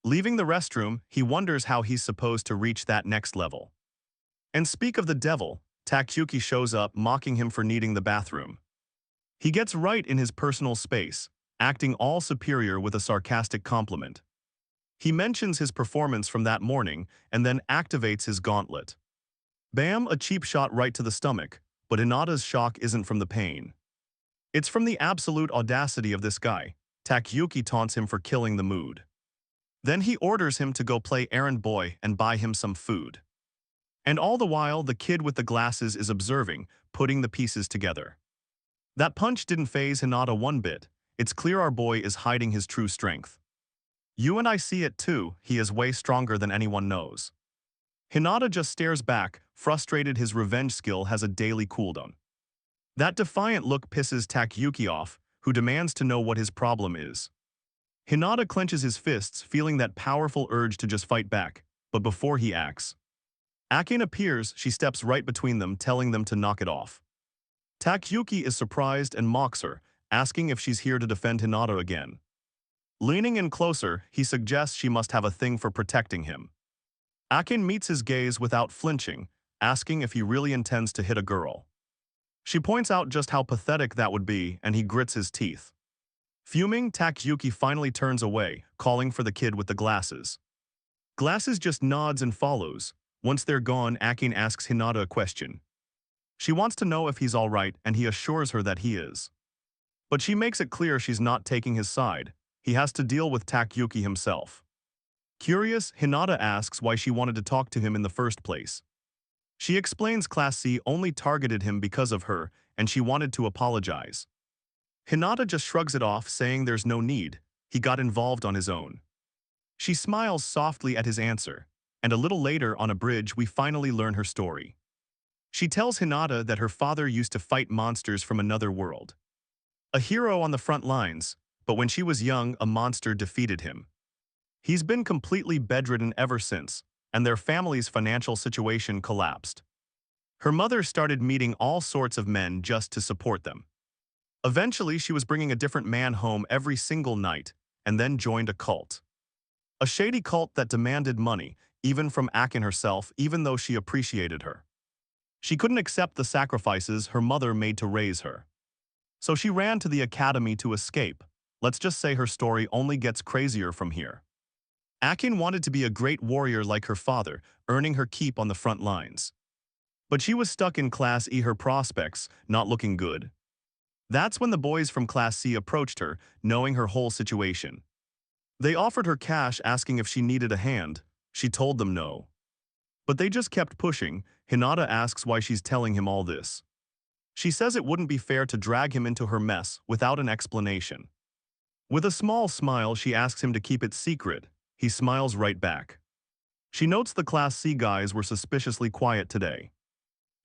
S1: Leaving the restroom, he wonders how he's supposed to reach that next level. And speak of the devil, Takayuki shows up, mocking him for needing the bathroom. He gets right in his personal space, acting all superior with a sarcastic compliment. He mentions his performance from that morning and then activates his gauntlet. Bam, a cheap shot right to the stomach, but Hinata's shock isn't from the pain. It's from the absolute audacity of this guy. Takayuki taunts him for killing the mood. Then he orders him to go play errand boy and buy him some food. And all the while, the kid with the glasses is observing, putting the pieces together. That punch didn't faze Hinata one bit. It's clear our boy is hiding his true strength. You and I see it too, he is way stronger than anyone knows. Hinata just stares back, frustrated his revenge skill has a daily cooldown. That defiant look pisses Takayuki off, who demands to know what his problem is. Hinata clenches his fists, feeling that powerful urge to just fight back, but before he acts. Akin appears, she steps right between them, telling them to knock it off. Takayuki is surprised and mocks her, asking if she's here to defend Hinata again. Leaning in closer, he suggests she must have a thing for protecting him. Akin meets his gaze without flinching, asking if he really intends to hit a girl. She points out just how pathetic that would be, and he grits his teeth. Fuming, Takayuki finally turns away, calling for the kid with the glasses. Glasses just nods and follows. Once they're gone, Akin asks Hinata a question. She wants to know if he's alright, and he assures her that he is. But she makes it clear she's not taking his side. He has to deal with Takayuki himself. Curious, Hinata asks why she wanted to talk to him in the first place. She explains Class C only targeted him because of her, and she wanted to apologize. Hinata just shrugs it off, saying there's no need, he got involved on his own. She smiles softly at his answer, and a little later on a bridge we finally learn her story. She tells Hinata that her father used to fight monsters from another world. A hero on the front lines, but when she was young, a monster defeated him. He's been completely bedridden ever since, and their family's financial situation collapsed. Her mother started meeting all sorts of men just to support them. Eventually, she was bringing a different man home every single night, and then joined a cult. A shady cult that demanded money, even from Akin herself, even though she appreciated her. She couldn't accept the sacrifices her mother made to raise her. So she ran to the academy to escape. Let's just say her story only gets crazier from here. Akin wanted to be a great warrior like her father, earning her keep on the front lines. But she was stuck in Class E, her prospects not looking good. That's when the boys from Class C approached her, knowing her whole situation. They offered her cash asking if she needed a hand. She told them no. But they just kept pushing. Hinata asks why she's telling him all this. She says it wouldn't be fair to drag him into her mess without an explanation. With a small smile, she asks him to keep it secret. He smiles right back. She notes the Class C guys were suspiciously quiet today.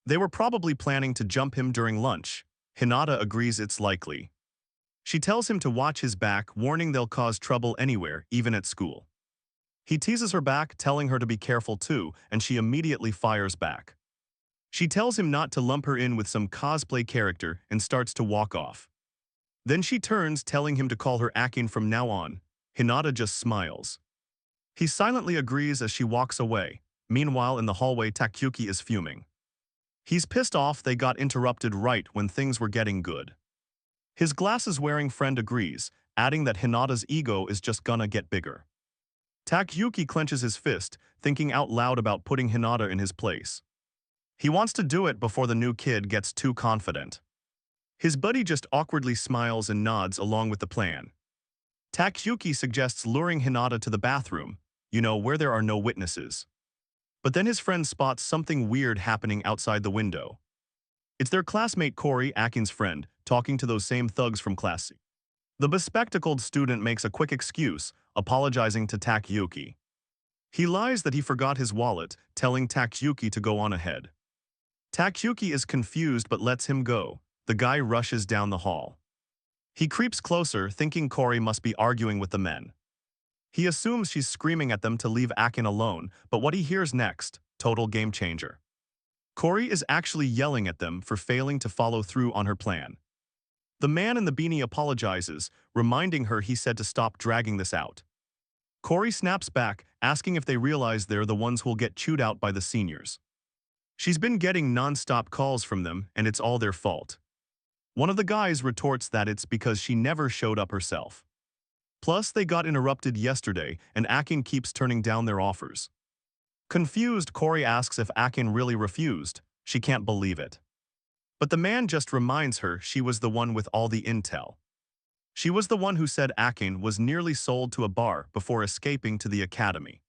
S1: They were probably planning to jump him during lunch. Hinata agrees it's likely. She tells him to watch his back, warning they'll cause trouble anywhere, even at school. He teases her back, telling her to be careful too, and she immediately fires back. She tells him not to lump her in with some cosplay character and starts to walk off. Then she turns, telling him to call her Akin from now on. Hinata just smiles. He silently agrees as she walks away. Meanwhile, in the hallway, Takayuki is fuming. He's pissed off they got interrupted right when things were getting good. His glasses-wearing friend agrees, adding that Hinata's ego is just gonna get bigger. Takayuki clenches his fist, thinking out loud about putting Hinata in his place. He wants to do it before the new kid gets too confident. His buddy just awkwardly smiles and nods along with the plan. Takayuki suggests luring Hinata to the bathroom, where there are no witnesses. But then his friend spots something weird happening outside the window. It's their classmate Corey, Akin's friend, talking to those same thugs from Class C. The bespectacled student makes a quick excuse, apologizing to Takayuki. He lies that he forgot his wallet, telling Takayuki to go on ahead. Takayuki is confused but lets him go. The guy rushes down the hall. He creeps closer, thinking Corey must be arguing with the men. He assumes she's screaming at them to leave Akin alone, but what he hears next, total game changer. Corey is actually yelling at them for failing to follow through on her plan. The man in the beanie apologizes, reminding her he said to stop dragging this out. Corey snaps back, asking if they realize they're the ones who'll get chewed out by the seniors. She's been getting non-stop calls from them, and it's all their fault. One of the guys retorts that it's because she never showed up herself. Plus, they got interrupted yesterday, and Akin keeps turning down their offers. Confused, Corey asks if Akin really refused. She can't believe it. But the man just reminds her she was the one with all the intel. She was the one who said Akin was nearly sold to a bar before escaping to the academy.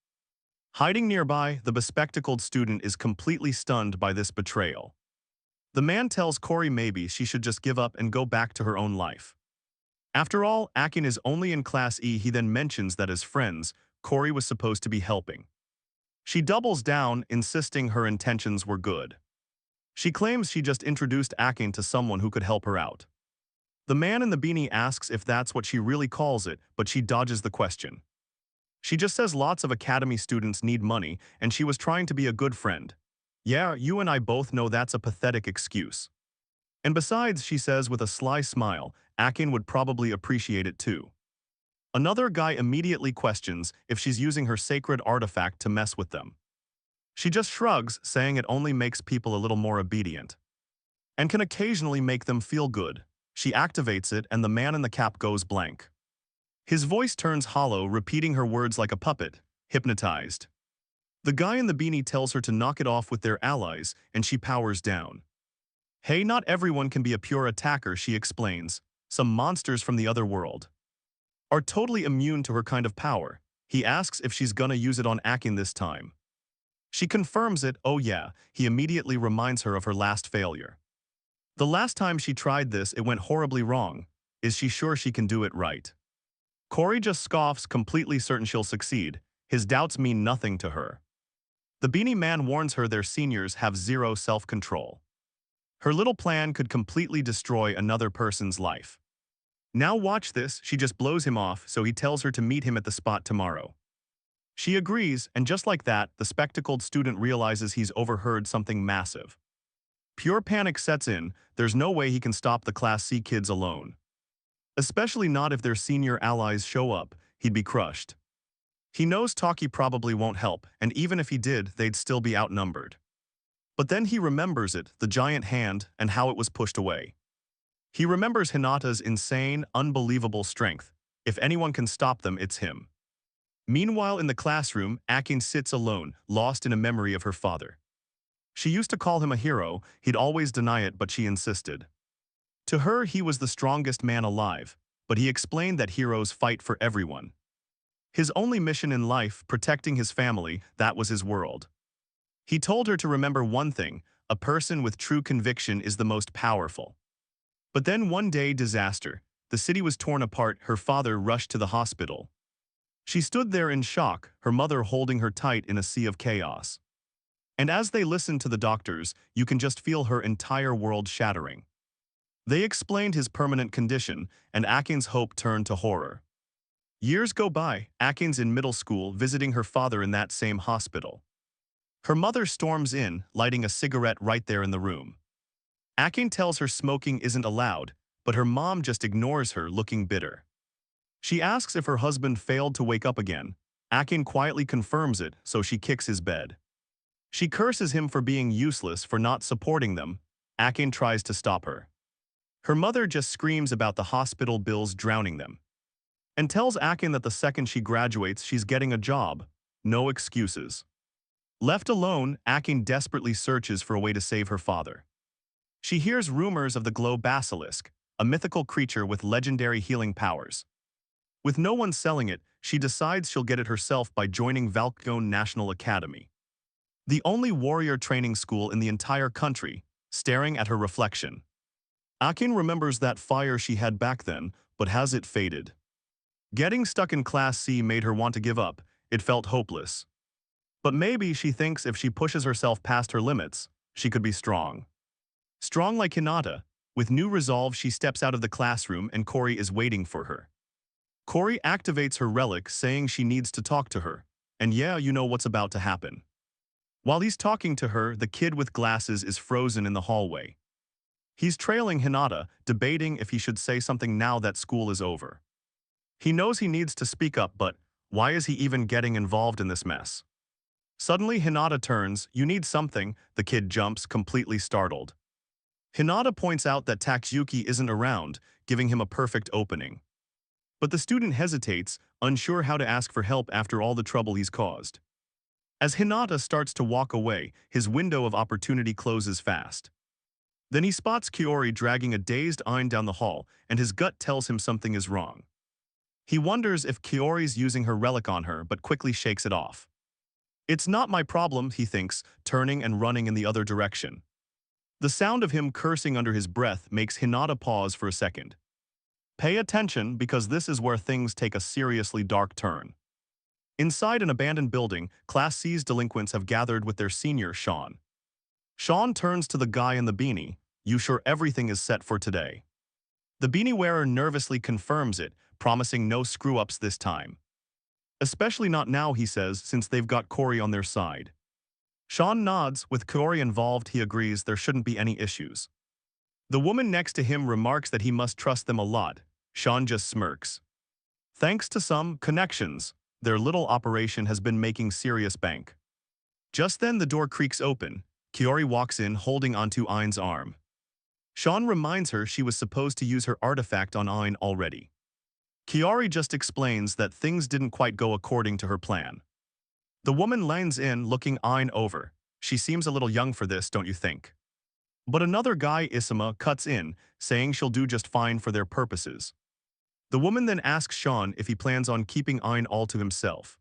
S1: Hiding nearby, the bespectacled student is completely stunned by this betrayal. The man tells Corey maybe she should just give up and go back to her own life. After all, Akin is only in Class E. He then mentions that as friends, Corey was supposed to be helping. She doubles down, insisting her intentions were good. She claims she just introduced Akin to someone who could help her out. The man in the beanie asks if that's what she really calls it, but she dodges the question. She just says lots of academy students need money, and she was trying to be a good friend. Yeah, you and I both know that's a pathetic excuse. And besides, she says with a sly smile, Akin would probably appreciate it too. Another guy immediately questions if she's using her sacred artifact to mess with them. She just shrugs, saying it only makes people a little more obedient. And can occasionally make them feel good. She activates it and the man in the cap goes blank. His voice turns hollow, repeating her words like a puppet, hypnotized. The guy in the beanie tells her to knock it off with their allies, and she powers down. Hey, not everyone can be a pure attacker, she explains. Some monsters from the other world are totally immune to her kind of power. He asks if she's gonna use it on Akin this time. She confirms it. Oh yeah, he immediately reminds her of her last failure. The last time she tried this, it went horribly wrong. Is she sure she can do it right? Corey just scoffs, completely certain she'll succeed. His doubts mean nothing to her. The beanie man warns her their seniors have zero self-control. Her little plan could completely destroy another person's life. Now watch this, she just blows him off, so he tells her to meet him at the spot tomorrow. She agrees, and just like that, the spectacled student realizes he's overheard something massive. Pure panic sets in, there's no way he can stop the Class C kids alone. Especially not if their senior allies show up, he'd be crushed. He knows Taki probably won't help, and even if he did, they'd still be outnumbered. But then he remembers it, the giant hand, and how it was pushed away. He remembers Hinata's insane, unbelievable strength. If anyone can stop them, it's him. Meanwhile, in the classroom, Akin sits alone, lost in a memory of her father. She used to call him a hero, he'd always deny it, but she insisted. To her, he was the strongest man alive, but he explained that heroes fight for everyone. His only mission in life, protecting his family, that was his world. He told her to remember one thing, a person with true conviction is the most powerful. But then one day, disaster. The city was torn apart, her father rushed to the hospital. She stood there in shock, her mother holding her tight in a sea of chaos. And as they listened to the doctors, you can just feel her entire world shattering. They explained his permanent condition, and Akin's hope turned to horror. Years go by, Akin's in middle school visiting her father in that same hospital. Her mother storms in, lighting a cigarette right there in the room. Akin tells her smoking isn't allowed, but her mom just ignores her, looking bitter. She asks if her husband failed to wake up again. Akin quietly confirms it, so she kicks his bed. She curses him for being useless, for not supporting them. Akin tries to stop her. Her mother just screams about the hospital bills drowning them, and tells Akin that the second she graduates, she's getting a job. No excuses. Left alone, Akin desperately searches for a way to save her father. She hears rumors of the Glow Basilisk, a mythical creature with legendary healing powers. With no one selling it, she decides she'll get it herself by joining Valkaria National Academy, the only warrior training school in the entire country, staring at her reflection. Akin remembers that fire she had back then, but has it faded? Getting stuck in Class C made her want to give up, it felt hopeless. But maybe she thinks if she pushes herself past her limits, she could be strong. Strong like Hinata, with new resolve she steps out of the classroom and Cory is waiting for her. Cory activates her relic, saying she needs to talk to her, and yeah, you know what's about to happen. While he's talking to her, the kid with glasses is frozen in the hallway. He's trailing Hinata, debating if he should say something now that school is over. He knows he needs to speak up, but why is he even getting involved in this mess? Suddenly Hinata turns, "You need something," the kid jumps, completely startled. Hinata points out that Takayuki isn't around, giving him a perfect opening. But the student hesitates, unsure how to ask for help after all the trouble he's caused. As Hinata starts to walk away, his window of opportunity closes fast. Then he spots Kiori dragging a dazed Ain down the hall, and his gut tells him something is wrong. He wonders if Kiori's using her relic on her, but quickly shakes it off. It's not my problem, he thinks, turning and running in the other direction. The sound of him cursing under his breath makes Hinata pause for a second. Pay attention, because this is where things take a seriously dark turn. Inside an abandoned building, Class C's delinquents have gathered with their senior, Sean. Sean turns to the guy in the beanie. "You sure everything is set for today?" The beanie wearer nervously confirms it, promising no screw-ups this time. Especially not now, he says, since they've got Cory on their side. Sean nods. With Cory involved, he agrees there shouldn't be any issues. The woman next to him remarks that he must trust them a lot. Sean just smirks. Thanks to some connections, their little operation has been making serious bank. Just then the door creaks open. Kiori walks in, holding onto Ain's arm. Sean reminds her she was supposed to use her artifact on Ain already. Kiori just explains that things didn't quite go according to her plan. The woman leans in, looking Ain over. "She seems a little young for this, don't you think?" But another guy, Isama, cuts in, saying she'll do just fine for their purposes. The woman then asks Sean if he plans on keeping Ain all to himself.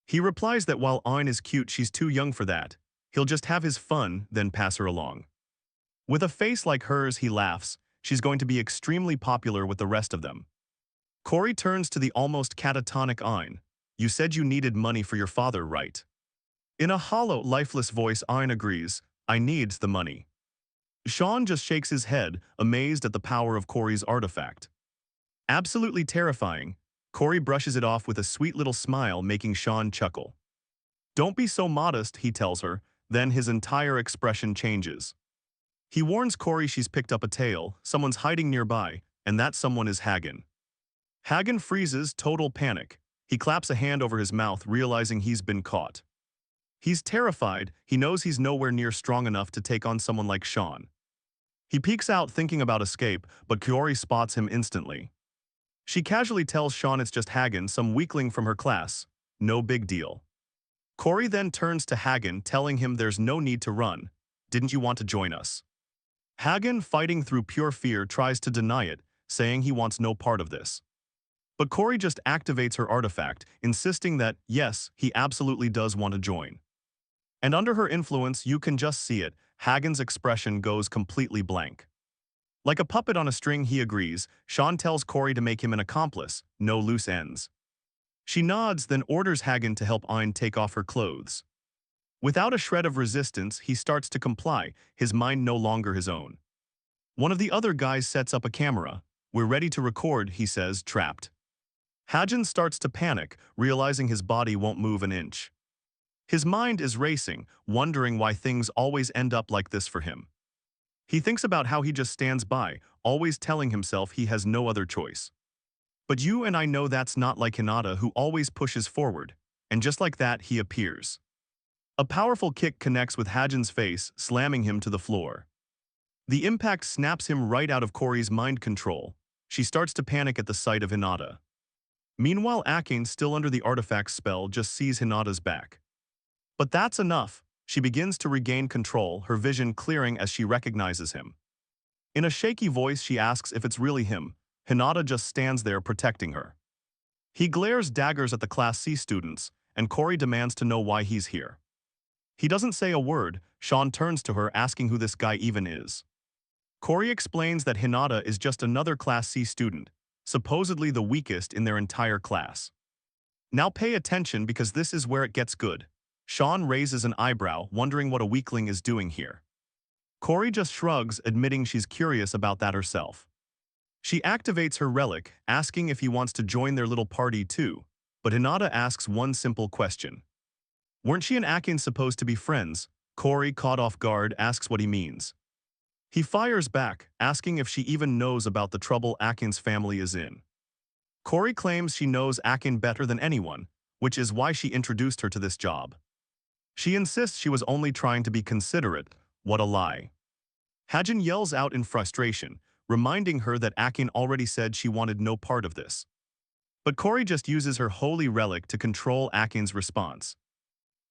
S1: He replies that while Ain is cute, she's too young for that. He'll just have his fun, then pass her along. With a face like hers, he laughs. She's going to be extremely popular with the rest of them. Cory turns to the almost catatonic Ain. "You said you needed money for your father, right?" In a hollow, lifeless voice, Ain agrees. "I needs the money." Sean just shakes his head, amazed at the power of Cory's artifact. Absolutely terrifying, Corey brushes it off with a sweet little smile, making Sean chuckle. Don't be so modest, he tells her, then his entire expression changes. He warns Corey she's picked up a tail, someone's hiding nearby, and that someone is Hagen. Hagen freezes, total panic. He claps a hand over his mouth, realizing he's been caught. He's terrified, he knows he's nowhere near strong enough to take on someone like Sean. He peeks out thinking about escape, but Corey spots him instantly. She casually tells Sean it's just Hagen, some weakling from her class. No big deal. Corey then turns to Hagen, telling him there's no need to run. Didn't you want to join us? Hagen, fighting through pure fear, tries to deny it, saying he wants no part of this. But Corey just activates her artifact, insisting that, yes, he absolutely does want to join. And under her influence, you can just see it, Hagen's expression goes completely blank. Like a puppet on a string, he agrees. Sean tells Corey to make him an accomplice, no loose ends. She nods, then orders Hagen to help Ayn take off her clothes. Without a shred of resistance, he starts to comply, his mind no longer his own. One of the other guys sets up a camera. We're ready to record, he says, trapped. Hagen starts to panic, realizing his body won't move an inch. His mind is racing, wondering why things always end up like this for him. He thinks about how he just stands by, always telling himself he has no other choice. But you and I know that's not like Hinata, who always pushes forward, and just like that, he appears. A powerful kick connects with Hagen's face, slamming him to the floor. The impact snaps him right out of Corey's mind control. She starts to panic at the sight of Hinata. Meanwhile, Akin, still under the artifact's spell, just sees Hinata's back. But that's enough. She begins to regain control, her vision clearing as she recognizes him. In a shaky voice, she asks if it's really him. Hinata just stands there protecting her. He glares daggers at the Class C students, and Corey demands to know why he's here. He doesn't say a word. Sean turns to her, asking who this guy even is. Corey explains that Hinata is just another Class C student, supposedly the weakest in their entire class. Now pay attention, because this is where it gets good. Sean raises an eyebrow, wondering what a weakling is doing here. Corey just shrugs, admitting she's curious about that herself. She activates her relic, asking if he wants to join their little party too, but Hinata asks one simple question. Weren't she and Akin supposed to be friends? Corey, caught off guard, asks what he means. He fires back, asking if she even knows about the trouble Akin's family is in. Corey claims she knows Akin better than anyone, which is why she introduced her to this job. She insists she was only trying to be considerate. What a lie. Hagen yells out in frustration, reminding her that Akin already said she wanted no part of this. But Corey just uses her holy relic to control Akin's response.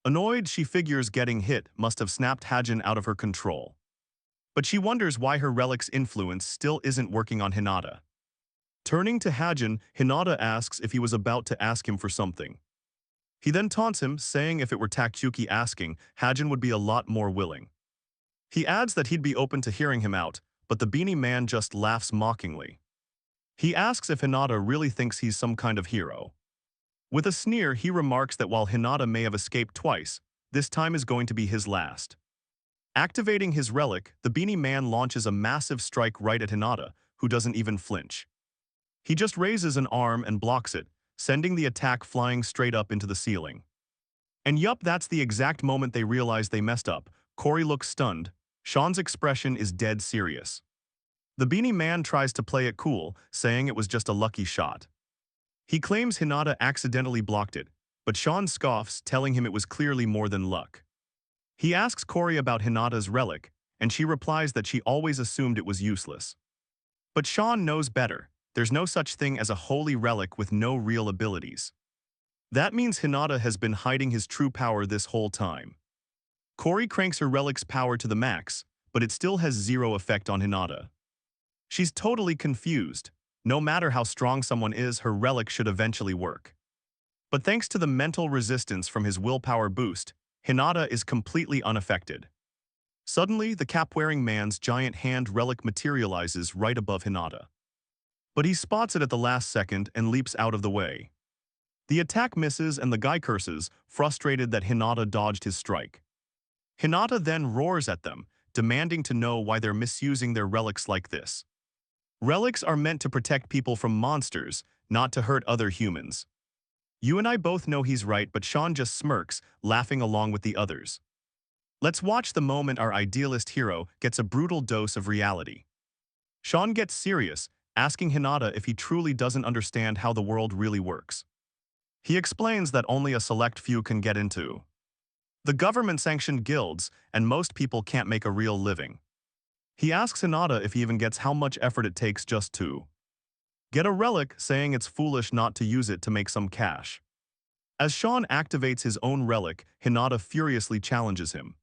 S1: Annoyed, she figures getting hit must have snapped Hagen out of her control. But she wonders why her relic's influence still isn't working on Hinata. Turning to Hagen, Hinata asks if he was about to ask him for something. He then taunts him, saying if it were Takayuki asking, Hagen would be a lot more willing. He adds that he'd be open to hearing him out, but the beanie man just laughs mockingly. He asks if Hinata really thinks he's some kind of hero. With a sneer, he remarks that while Hinata may have escaped twice, this time is going to be his last. Activating his relic, the beanie man launches a massive strike right at Hinata, who doesn't even flinch. He just raises an arm and blocks it, sending the attack flying straight up into the ceiling. And yup, that's the exact moment they realize they messed up. Corey looks stunned. Sean's expression is dead serious. The beanie man tries to play it cool, saying it was just a lucky shot. He claims Hinata accidentally blocked it, but Sean scoffs, telling him it was clearly more than luck. He asks Corey about Hinata's relic, and she replies that she always assumed it was useless. But Sean knows better. There's no such thing as a holy relic with no real abilities. That means Hinata has been hiding his true power this whole time. Corey cranks her relic's power to the max, but it still has zero effect on Hinata. She's totally confused. No matter how strong someone is, her relic should eventually work. But thanks to the mental resistance from his willpower boost, Hinata is completely unaffected. Suddenly, the cap-wearing man's giant hand relic materializes right above Hinata. But he spots it at the last second and leaps out of the way. The attack misses and the guy curses, frustrated that Hinata dodged his strike. Hinata then roars at them, demanding to know why they're misusing their relics like this. Relics are meant to protect people from monsters, not to hurt other humans. You and I both know he's right, but Sean just smirks, laughing along with the others. Let's watch the moment our idealist hero gets a brutal dose of reality. Sean gets serious, asking Hinata if he truly doesn't understand how the world really works. He explains that only a select few can get into the government-sanctioned guilds, and most people can't make a real living. He asks Hinata if he even gets how much effort it takes just to get a relic, saying it's foolish not to use it to make some cash. As Sean activates his own relic, Hinata furiously challenges him.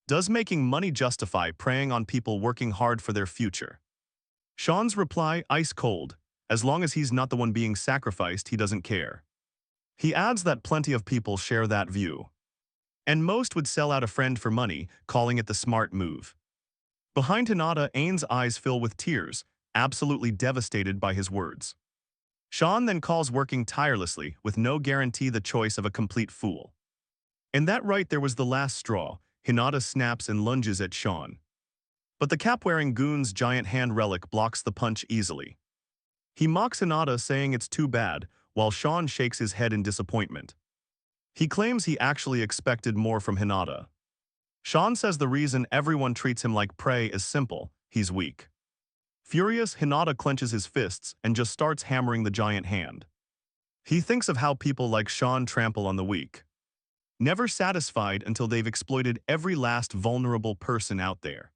S1: Does making money justify preying on people working hard for their future? Sean's reply, ice cold. As long as he's not the one being sacrificed, he doesn't care. He adds that plenty of people share that view. And most would sell out a friend for money, calling it the smart move. Behind Hinata, Ain's eyes fill with tears, absolutely devastated by his words. Sean then calls working tirelessly, with no guarantee the choice of a complete fool. And that right there was the last straw. Hinata snaps and lunges at Sean. But the cap-wearing goon's giant hand relic blocks the punch easily. He mocks Hinata, saying it's too bad, while Sean shakes his head in disappointment. He claims he actually expected more from Hinata. Sean says the reason everyone treats him like prey is simple: he's weak. Furious, Hinata clenches his fists and just starts hammering the giant hand. He thinks of how people like Sean trample on the weak, never satisfied until they've exploited every last vulnerable person out there.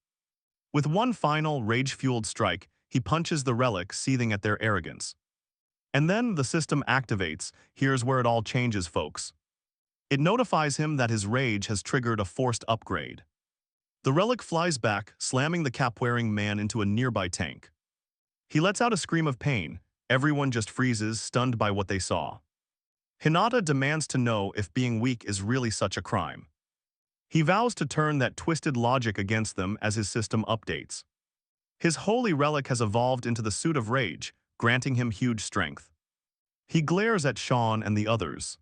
S1: With one final, rage-fueled strike, he punches the relic, seething at their arrogance. And then the system activates. Here's where it all changes, folks. It notifies him that his rage has triggered a forced upgrade. The relic flies back, slamming the cap-wearing man into a nearby tank. He lets out a scream of pain. Everyone just freezes, stunned by what they saw. Hinata demands to know if being weak is really such a crime. He vows to turn that twisted logic against them as his system updates. His holy relic has evolved into the suit of rage, granting him huge strength. He glares at Sean and the others,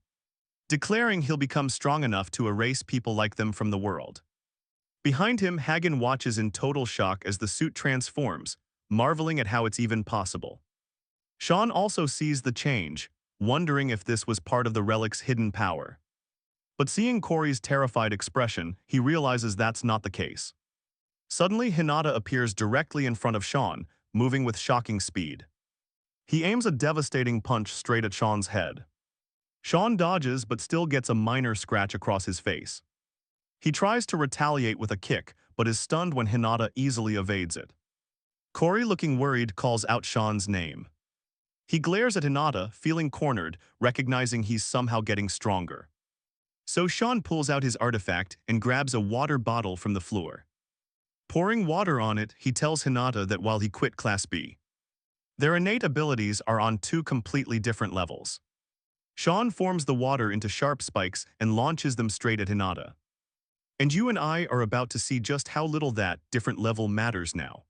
S1: declaring he'll become strong enough to erase people like them from the world. Behind him, Hagen watches in total shock as the suit transforms, marveling at how it's even possible. Sean also sees the change, wondering if this was part of the relic's hidden power. But seeing Corey's terrified expression, he realizes that's not the case. Suddenly, Hinata appears directly in front of Sean, moving with shocking speed. He aims a devastating punch straight at Sean's head. Sean dodges but still gets a minor scratch across his face. He tries to retaliate with a kick, but is stunned when Hinata easily evades it. Corey, looking worried, calls out Sean's name. He glares at Hinata, feeling cornered, recognizing he's somehow getting stronger. So Sean pulls out his artifact and grabs a water bottle from the floor. Pouring water on it, he tells Hinata that while he quit Class B, their innate abilities are on two completely different levels. Sean forms the water into sharp spikes and launches them straight at Hinata. And you and I are about to see just how little that different level matters now.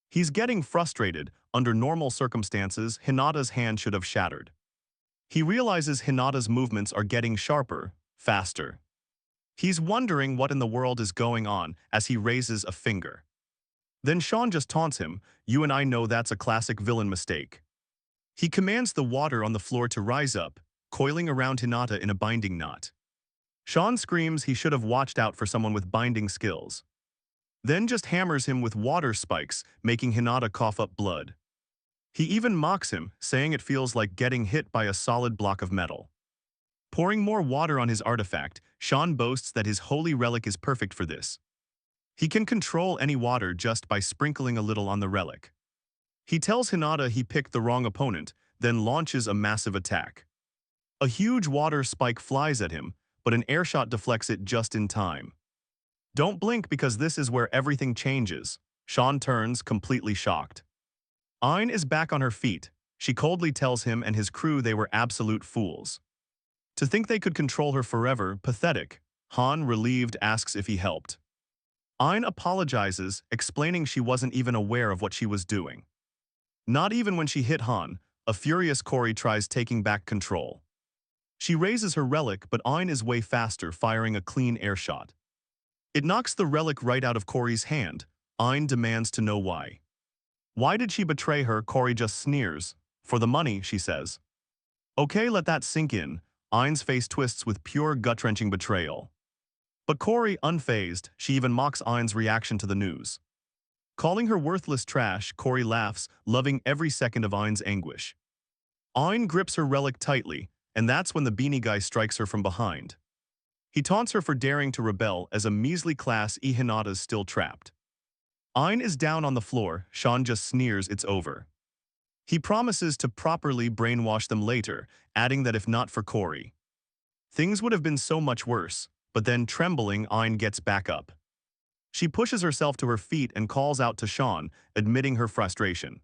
S1: He's getting frustrated. Under normal circumstances, Hinata's hand should have shattered. He realizes Hinata's movements are getting sharper, faster. He's wondering what in the world is going on as he raises a finger. Then Sean just taunts him. You and I know that's a classic villain mistake. He commands the water on the floor to rise up, coiling around Hinata in a binding knot. Sean screams he should have watched out for someone with binding skills. Then just hammers him with water spikes, making Hinata cough up blood. He even mocks him, saying it feels like getting hit by a solid block of metal. Pouring more water on his artifact, Sean boasts that his holy relic is perfect for this. He can control any water just by sprinkling a little on the relic. He tells Hinata he picked the wrong opponent, then launches a massive attack. A huge water spike flies at him, but an airshot deflects it just in time. Don't blink because this is where everything changes. Sean turns, completely shocked. Ain is back on her feet. She coldly tells him and his crew they were absolute fools. To think they could control her forever, pathetic. Han, relieved, asks if he helped. Ain apologizes, explaining she wasn't even aware of what she was doing. Not even when she hit Han, a furious Corey tries taking back control. She raises her relic, but Ain is way faster, firing a clean airshot. It knocks the relic right out of Corey's hand. Ain demands to know why. Why did she betray her? Corey just sneers. For the money, she says. Okay, let that sink in. Ain's face twists with pure gut-wrenching betrayal. But Corey, unfazed, she even mocks Ain's reaction to the news. Calling her worthless trash, Corey laughs, loving every second of Ain's anguish. Ain grips her relic tightly, and that's when the beanie guy strikes her from behind. He taunts her for daring to rebel as a measly class E Hinata's still trapped. Ain is down on the floor, Sean just sneers it's over. He promises to properly brainwash them later, adding that if not for Corey, things would have been so much worse, but then trembling, Ain gets back up. She pushes herself to her feet and calls out to Sean, admitting her frustration.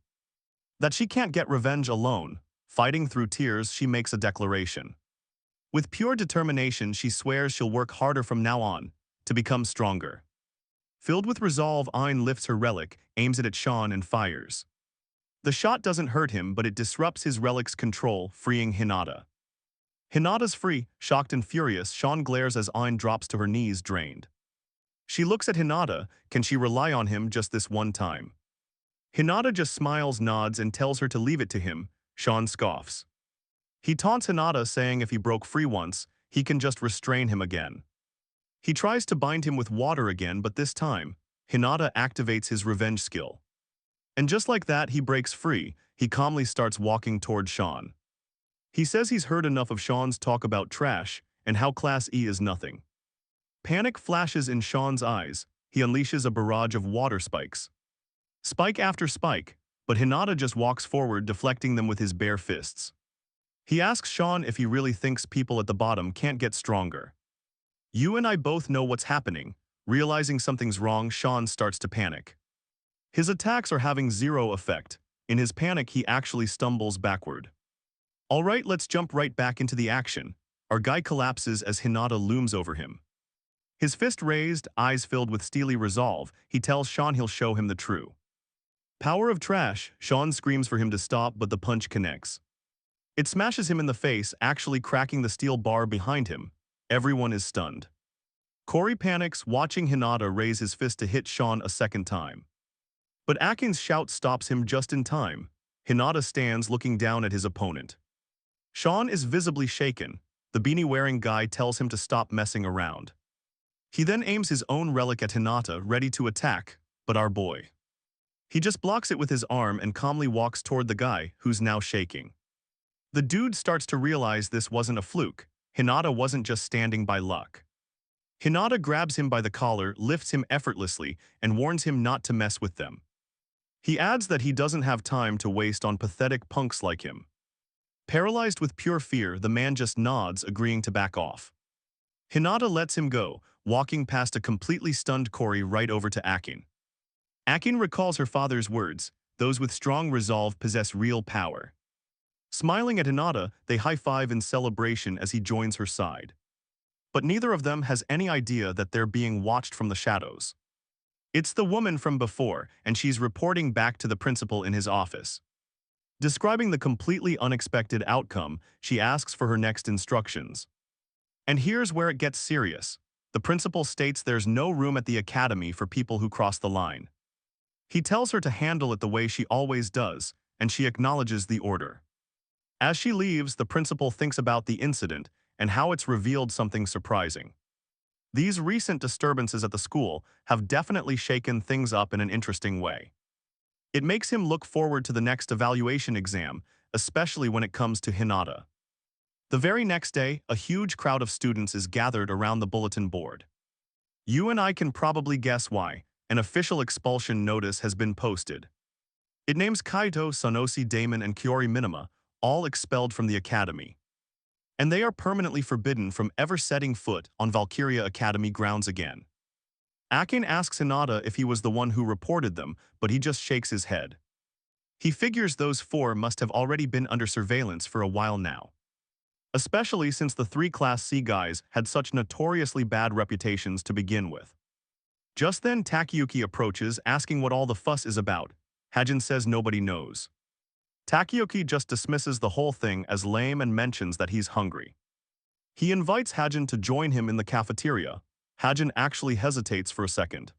S1: That she can't get revenge alone. Fighting through tears, she makes a declaration. With pure determination, she swears she'll work harder from now on, to become stronger. Filled with resolve, Ain lifts her relic, aims it at Sean and fires. The shot doesn't hurt him, but it disrupts his relic's control, freeing Hinata. Hinata's free, shocked and furious, Sean glares as Ain drops to her knees, drained. She looks at Hinata, can she rely on him just this one time? Hinata just smiles, nods, and tells her to leave it to him. Sean scoffs. He taunts Hinata, saying if he broke free once, he can just restrain him again. He tries to bind him with water again, but this time, Hinata activates his revenge skill. And just like that, he breaks free. He calmly starts walking toward Sean. He says he's heard enough of Sean's talk about trash and how Class E is nothing. Panic flashes in Sean's eyes. He unleashes a barrage of water spikes. Spike after spike, but Hinata just walks forward, deflecting them with his bare fists. He asks Sean if he really thinks people at the bottom can't get stronger. You and I both know what's happening. Realizing something's wrong, Sean starts to panic. His attacks are having zero effect. In his panic, he actually stumbles backward. Alright, let's jump right back into the action. Our guy collapses as Hinata looms over him. His fist raised, eyes filled with steely resolve, he tells Sean he'll show him the true power of trash. Sean screams for him to stop, but the punch connects. It smashes him in the face, actually cracking the steel bar behind him. Everyone is stunned. Corey panics, watching Hinata raise his fist to hit Sean a second time. But Akin's shout stops him just in time. Hinata stands looking down at his opponent. Sean is visibly shaken. The beanie-wearing guy tells him to stop messing around. He then aims his own relic at Hinata, ready to attack, but our boy. He just blocks it with his arm and calmly walks toward the guy, who's now shaking. The dude starts to realize this wasn't a fluke. Hinata wasn't just standing by luck. Hinata grabs him by the collar, lifts him effortlessly, and warns him not to mess with them. He adds that he doesn't have time to waste on pathetic punks like him. Paralyzed with pure fear, the man just nods, agreeing to back off. Hinata lets him go, walking past a completely stunned Corey right over to Akin. Akin recalls her father's words, those with strong resolve possess real power. Smiling at Hinata, they high-five in celebration as he joins her side. But neither of them has any idea that they're being watched from the shadows. It's the woman from before, and she's reporting back to the principal in his office. Describing the completely unexpected outcome, she asks for her next instructions. And here's where it gets serious. The principal states there's no room at the academy for people who cross the line. He tells her to handle it the way she always does, and she acknowledges the order. As she leaves, the principal thinks about the incident and how it's revealed something surprising. These recent disturbances at the school have definitely shaken things up in an interesting way. It makes him look forward to the next evaluation exam, especially when it comes to Hinata. The very next day, a huge crowd of students is gathered around the bulletin board. You and I can probably guess why. An official expulsion notice has been posted. It names Kaito, Sonosi, Damon, and Kiori Minima, all expelled from the academy. And they are permanently forbidden from ever setting foot on Valkaria Academy grounds again. Akin asks Hinata if he was the one who reported them, but he just shakes his head. He figures those four must have already been under surveillance for a while now. Especially since the three Class C guys had such notoriously bad reputations to begin with. Just then Takayuki approaches, asking what all the fuss is about. Hajin says nobody knows. Takayuki just dismisses the whole thing as lame and mentions that he's hungry. He invites Hajin to join him in the cafeteria. Hajin actually hesitates for a second.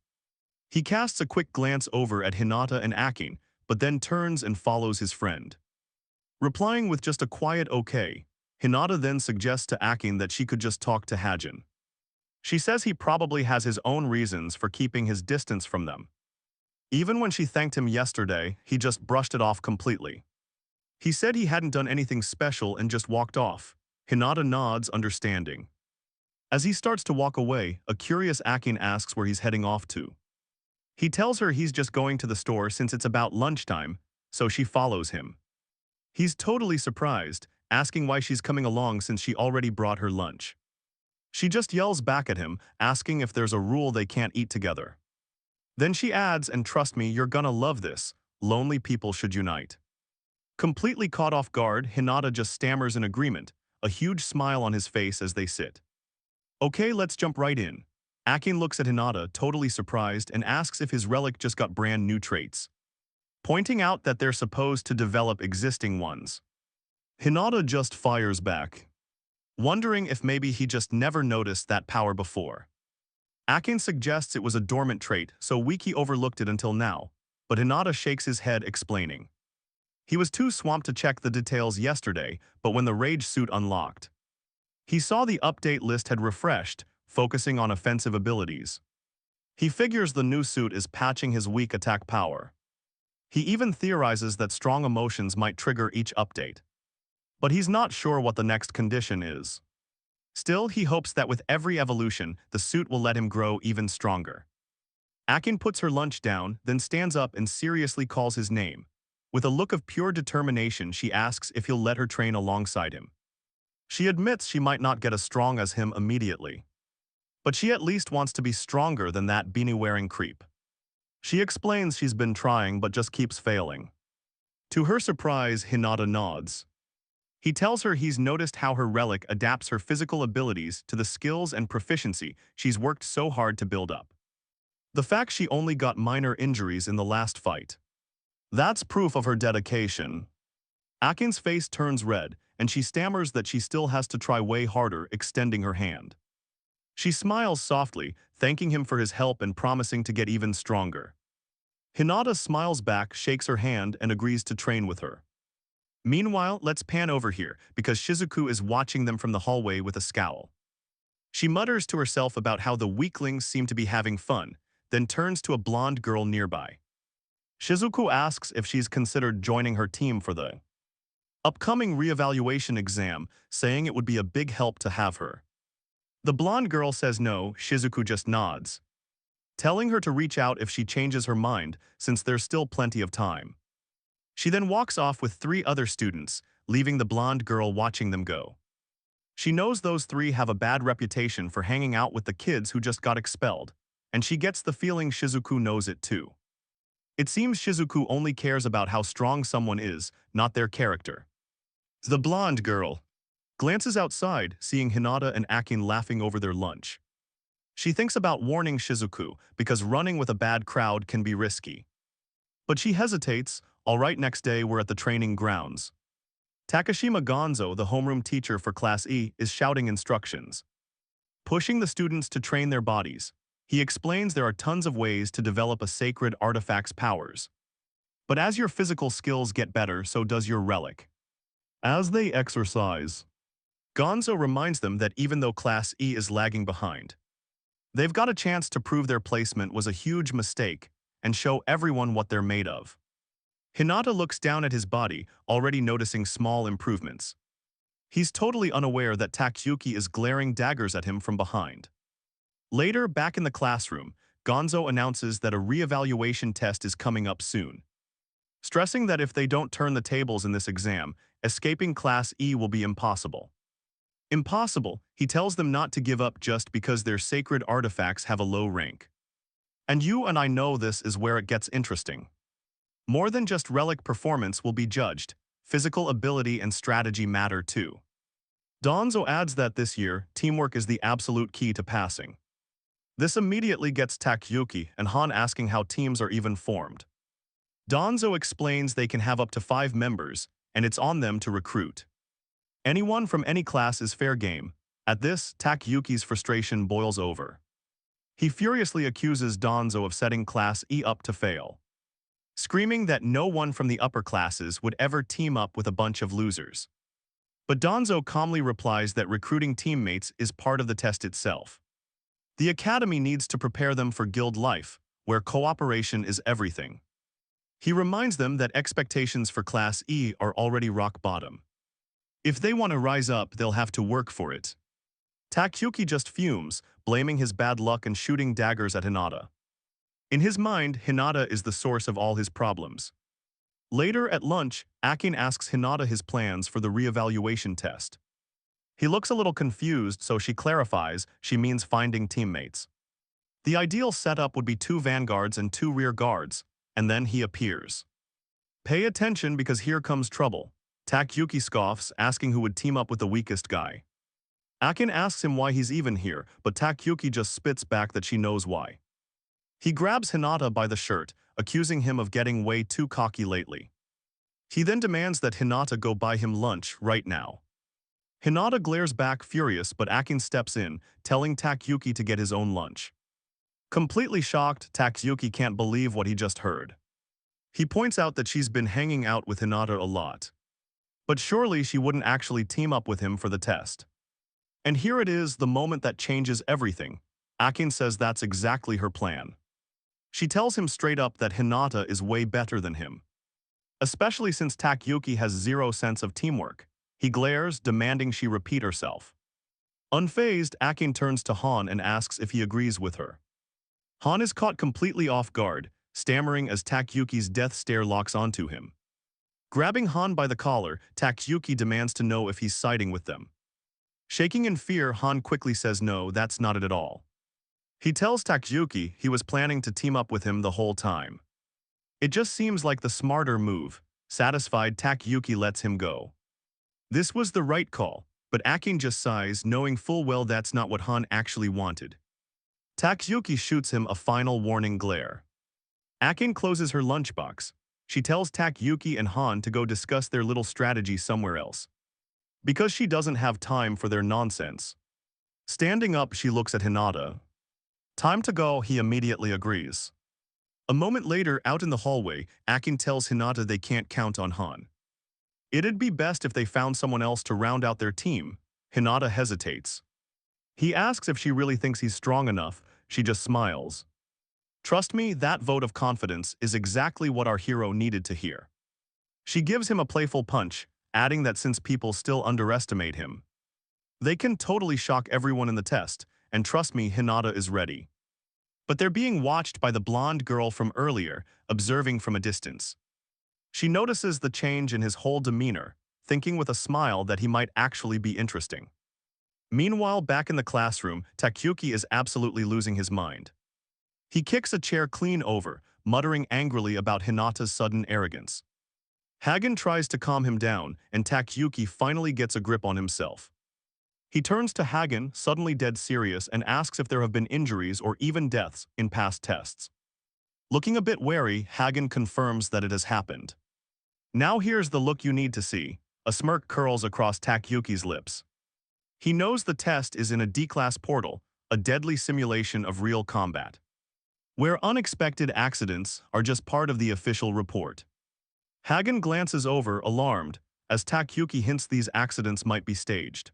S1: He casts a quick glance over at Hinata and Akin, but then turns and follows his friend. Replying with just a quiet okay, Hinata then suggests to Akin that she could just talk to Hajin. She says he probably has his own reasons for keeping his distance from them. Even when she thanked him yesterday, he just brushed it off completely. He said he hadn't done anything special and just walked off. Hinata nods, understanding. As he starts to walk away, a curious Akin asks where he's heading off to. He tells her he's just going to the store since it's about lunchtime, so she follows him. He's totally surprised, asking why she's coming along since she already brought her lunch. She just yells back at him, asking if there's a rule they can't eat together. Then she adds, and trust me, you're gonna love this, lonely people should unite. Completely caught off guard, Hinata just stammers in agreement, a huge smile on his face as they sit. Okay, let's jump right in. Akin looks at Hinata, totally surprised, and asks if his relic just got brand new traits, pointing out that they're supposed to develop existing ones. Hinata just fires back, wondering if maybe he just never noticed that power before. Akin suggests it was a dormant trait, so Wiki overlooked it until now, but Hinata shakes his head, explaining. He was too swamped to check the details yesterday, but when the rage suit unlocked, he saw the update list had refreshed, focusing on offensive abilities. He figures the new suit is patching his weak attack power. He even theorizes that strong emotions might trigger each update. But he's not sure what the next condition is. Still, he hopes that with every evolution, the suit will let him grow even stronger. Akin puts her lunch down, then stands up and seriously calls his name. With a look of pure determination, she asks if he'll let her train alongside him. She admits she might not get as strong as him immediately, but she at least wants to be stronger than that beanie-wearing creep. She explains she's been trying but just keeps failing. To her surprise, Hinata nods. He tells her he's noticed how her relic adapts her physical abilities to the skills and proficiency she's worked so hard to build up. The fact she only got minor injuries in the last fight, that's proof of her dedication. Akin's face turns red, and she stammers that she still has to try way harder, extending her hand. She smiles softly, thanking him for his help and promising to get even stronger. Hinata smiles back, shakes her hand, and agrees to train with her. Meanwhile, let's pan over here, because Shizuku is watching them from the hallway with a scowl. She mutters to herself about how the weaklings seem to be having fun, then turns to a blonde girl nearby. Shizuku asks if she's considered joining her team for the upcoming reevaluation exam, saying it would be a big help to have her. The blonde girl says no. Shizuku just nods, telling her to reach out if she changes her mind, since there's still plenty of time. She then walks off with 3 other students, leaving the blonde girl watching them go. She knows those 3 have a bad reputation for hanging out with the kids who just got expelled, and she gets the feeling Shizuku knows it too. It seems Shizuku only cares about how strong someone is, not their character. The blonde girl glances outside, seeing Hinata and Akin laughing over their lunch. She thinks about warning Shizuku, because running with a bad crowd can be risky. But she hesitates. All right, next day we're at the training grounds. Takashima Gonzo, the homeroom teacher for Class E, is shouting instructions, pushing the students to train their bodies. He explains there are tons of ways to develop a sacred artifact's powers. But as your physical skills get better, so does your relic. As they exercise, Gonzo reminds them that even though Class E is lagging behind, they've got a chance to prove their placement was a huge mistake and show everyone what they're made of. Hinata looks down at his body, already noticing small improvements. He's totally unaware that Takayuki is glaring daggers at him from behind. Later, back in the classroom, Gonzo announces that a reevaluation test is coming up soon, stressing that if they don't turn the tables in this exam, escaping Class E will be impossible. Impossible, he tells them not to give up just because their sacred artifacts have a low rank. And you and I know this is where it gets interesting. More than just relic performance will be judged, physical ability and strategy matter too. Donzo adds that this year, teamwork is the absolute key to passing. This immediately gets Takayuki and Han asking how teams are even formed. Donzo explains they can have up to 5 members, and it's on them to recruit. Anyone from any class is fair game. At this, Takayuki's frustration boils over. He furiously accuses Donzo of setting Class E up to fail. screaming that no one from the upper classes would ever team up with a bunch of losers. But Donzo calmly replies that recruiting teammates is part of the test itself. The academy needs to prepare them for guild life, where cooperation is everything. He reminds them that expectations for Class E are already rock bottom. If they want to rise up, they'll have to work for it. Takayuki just fumes, blaming his bad luck and shooting daggers at Hinata. In his mind, Hinata is the source of all his problems. Later at lunch, Akin asks Hinata his plans for the reevaluation test. He looks a little confused, so she clarifies she means finding teammates. The ideal setup would be 2 vanguards and 2 rear guards, and then he appears. Pay attention because here comes trouble. Takayuki scoffs, asking who would team up with the weakest guy. Akin asks him why he's even here, but Takayuki just spits back that she knows why. He grabs Hinata by the shirt, accusing him of getting way too cocky lately. He then demands that Hinata go buy him lunch right now. Hinata glares back furious, but Akin steps in, telling Takayuki to get his own lunch. Completely shocked, Takayuki can't believe what he just heard. He points out that she's been hanging out with Hinata a lot. But surely she wouldn't actually team up with him for the test. And here it is, the moment that changes everything. Akin says that's exactly her plan. She tells him straight up that Hinata is way better than him. Especially since Takayuki has zero sense of teamwork. He glares, demanding she repeat herself. Unfazed, Akin turns to Han and asks if he agrees with her. Han is caught completely off guard, stammering as Takayuki's death stare locks onto him. Grabbing Han by the collar, Takayuki demands to know if he's siding with them. Shaking in fear, Han quickly says no, that's not it at all. He tells Takayuki he was planning to team up with him the whole time. It just seems like the smarter move. Satisfied, Takayuki lets him go. This was the right call, but Akin just sighs, knowing full well that's not what Han actually wanted. Takayuki shoots him a final warning glare. Akin closes her lunchbox. She tells Takayuki and Han to go discuss their little strategy somewhere else. Because she doesn't have time for their nonsense. Standing up, she looks at Hinata. Time to go, he immediately agrees. A moment later, out in the hallway, Akin tells Hinata they can't count on Han. It'd be best if they found someone else to round out their team. Hinata hesitates. He asks if she really thinks he's strong enough. She just smiles. Trust me, that vote of confidence is exactly what our hero needed to hear. She gives him a playful punch, adding that since people still underestimate him, they can totally shock everyone in the test, and trust me, Hinata is ready. But they're being watched by the blonde girl from earlier, observing from a distance. She notices the change in his whole demeanor, thinking with a smile that he might actually be interesting. Meanwhile, back in the classroom, Takayuki is absolutely losing his mind. He kicks a chair clean over, muttering angrily about Hinata's sudden arrogance. Hagen tries to calm him down, and Takayuki finally gets a grip on himself. He turns to Hagen, suddenly dead serious, and asks if there have been injuries or even deaths in past tests. Looking a bit wary, Hagen confirms that it has happened. Now here's the look you need to see. A smirk curls across Takayuki's lips. He knows the test is in a D-class portal, a deadly simulation of real combat, where unexpected accidents are just part of the official report. Hagen glances over, alarmed, as Takayuki hints these accidents might be staged.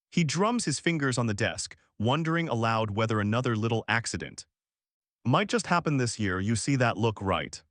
S1: He drums his fingers on the desk, wondering aloud whether another little accident might just happen this year. You see that look, right?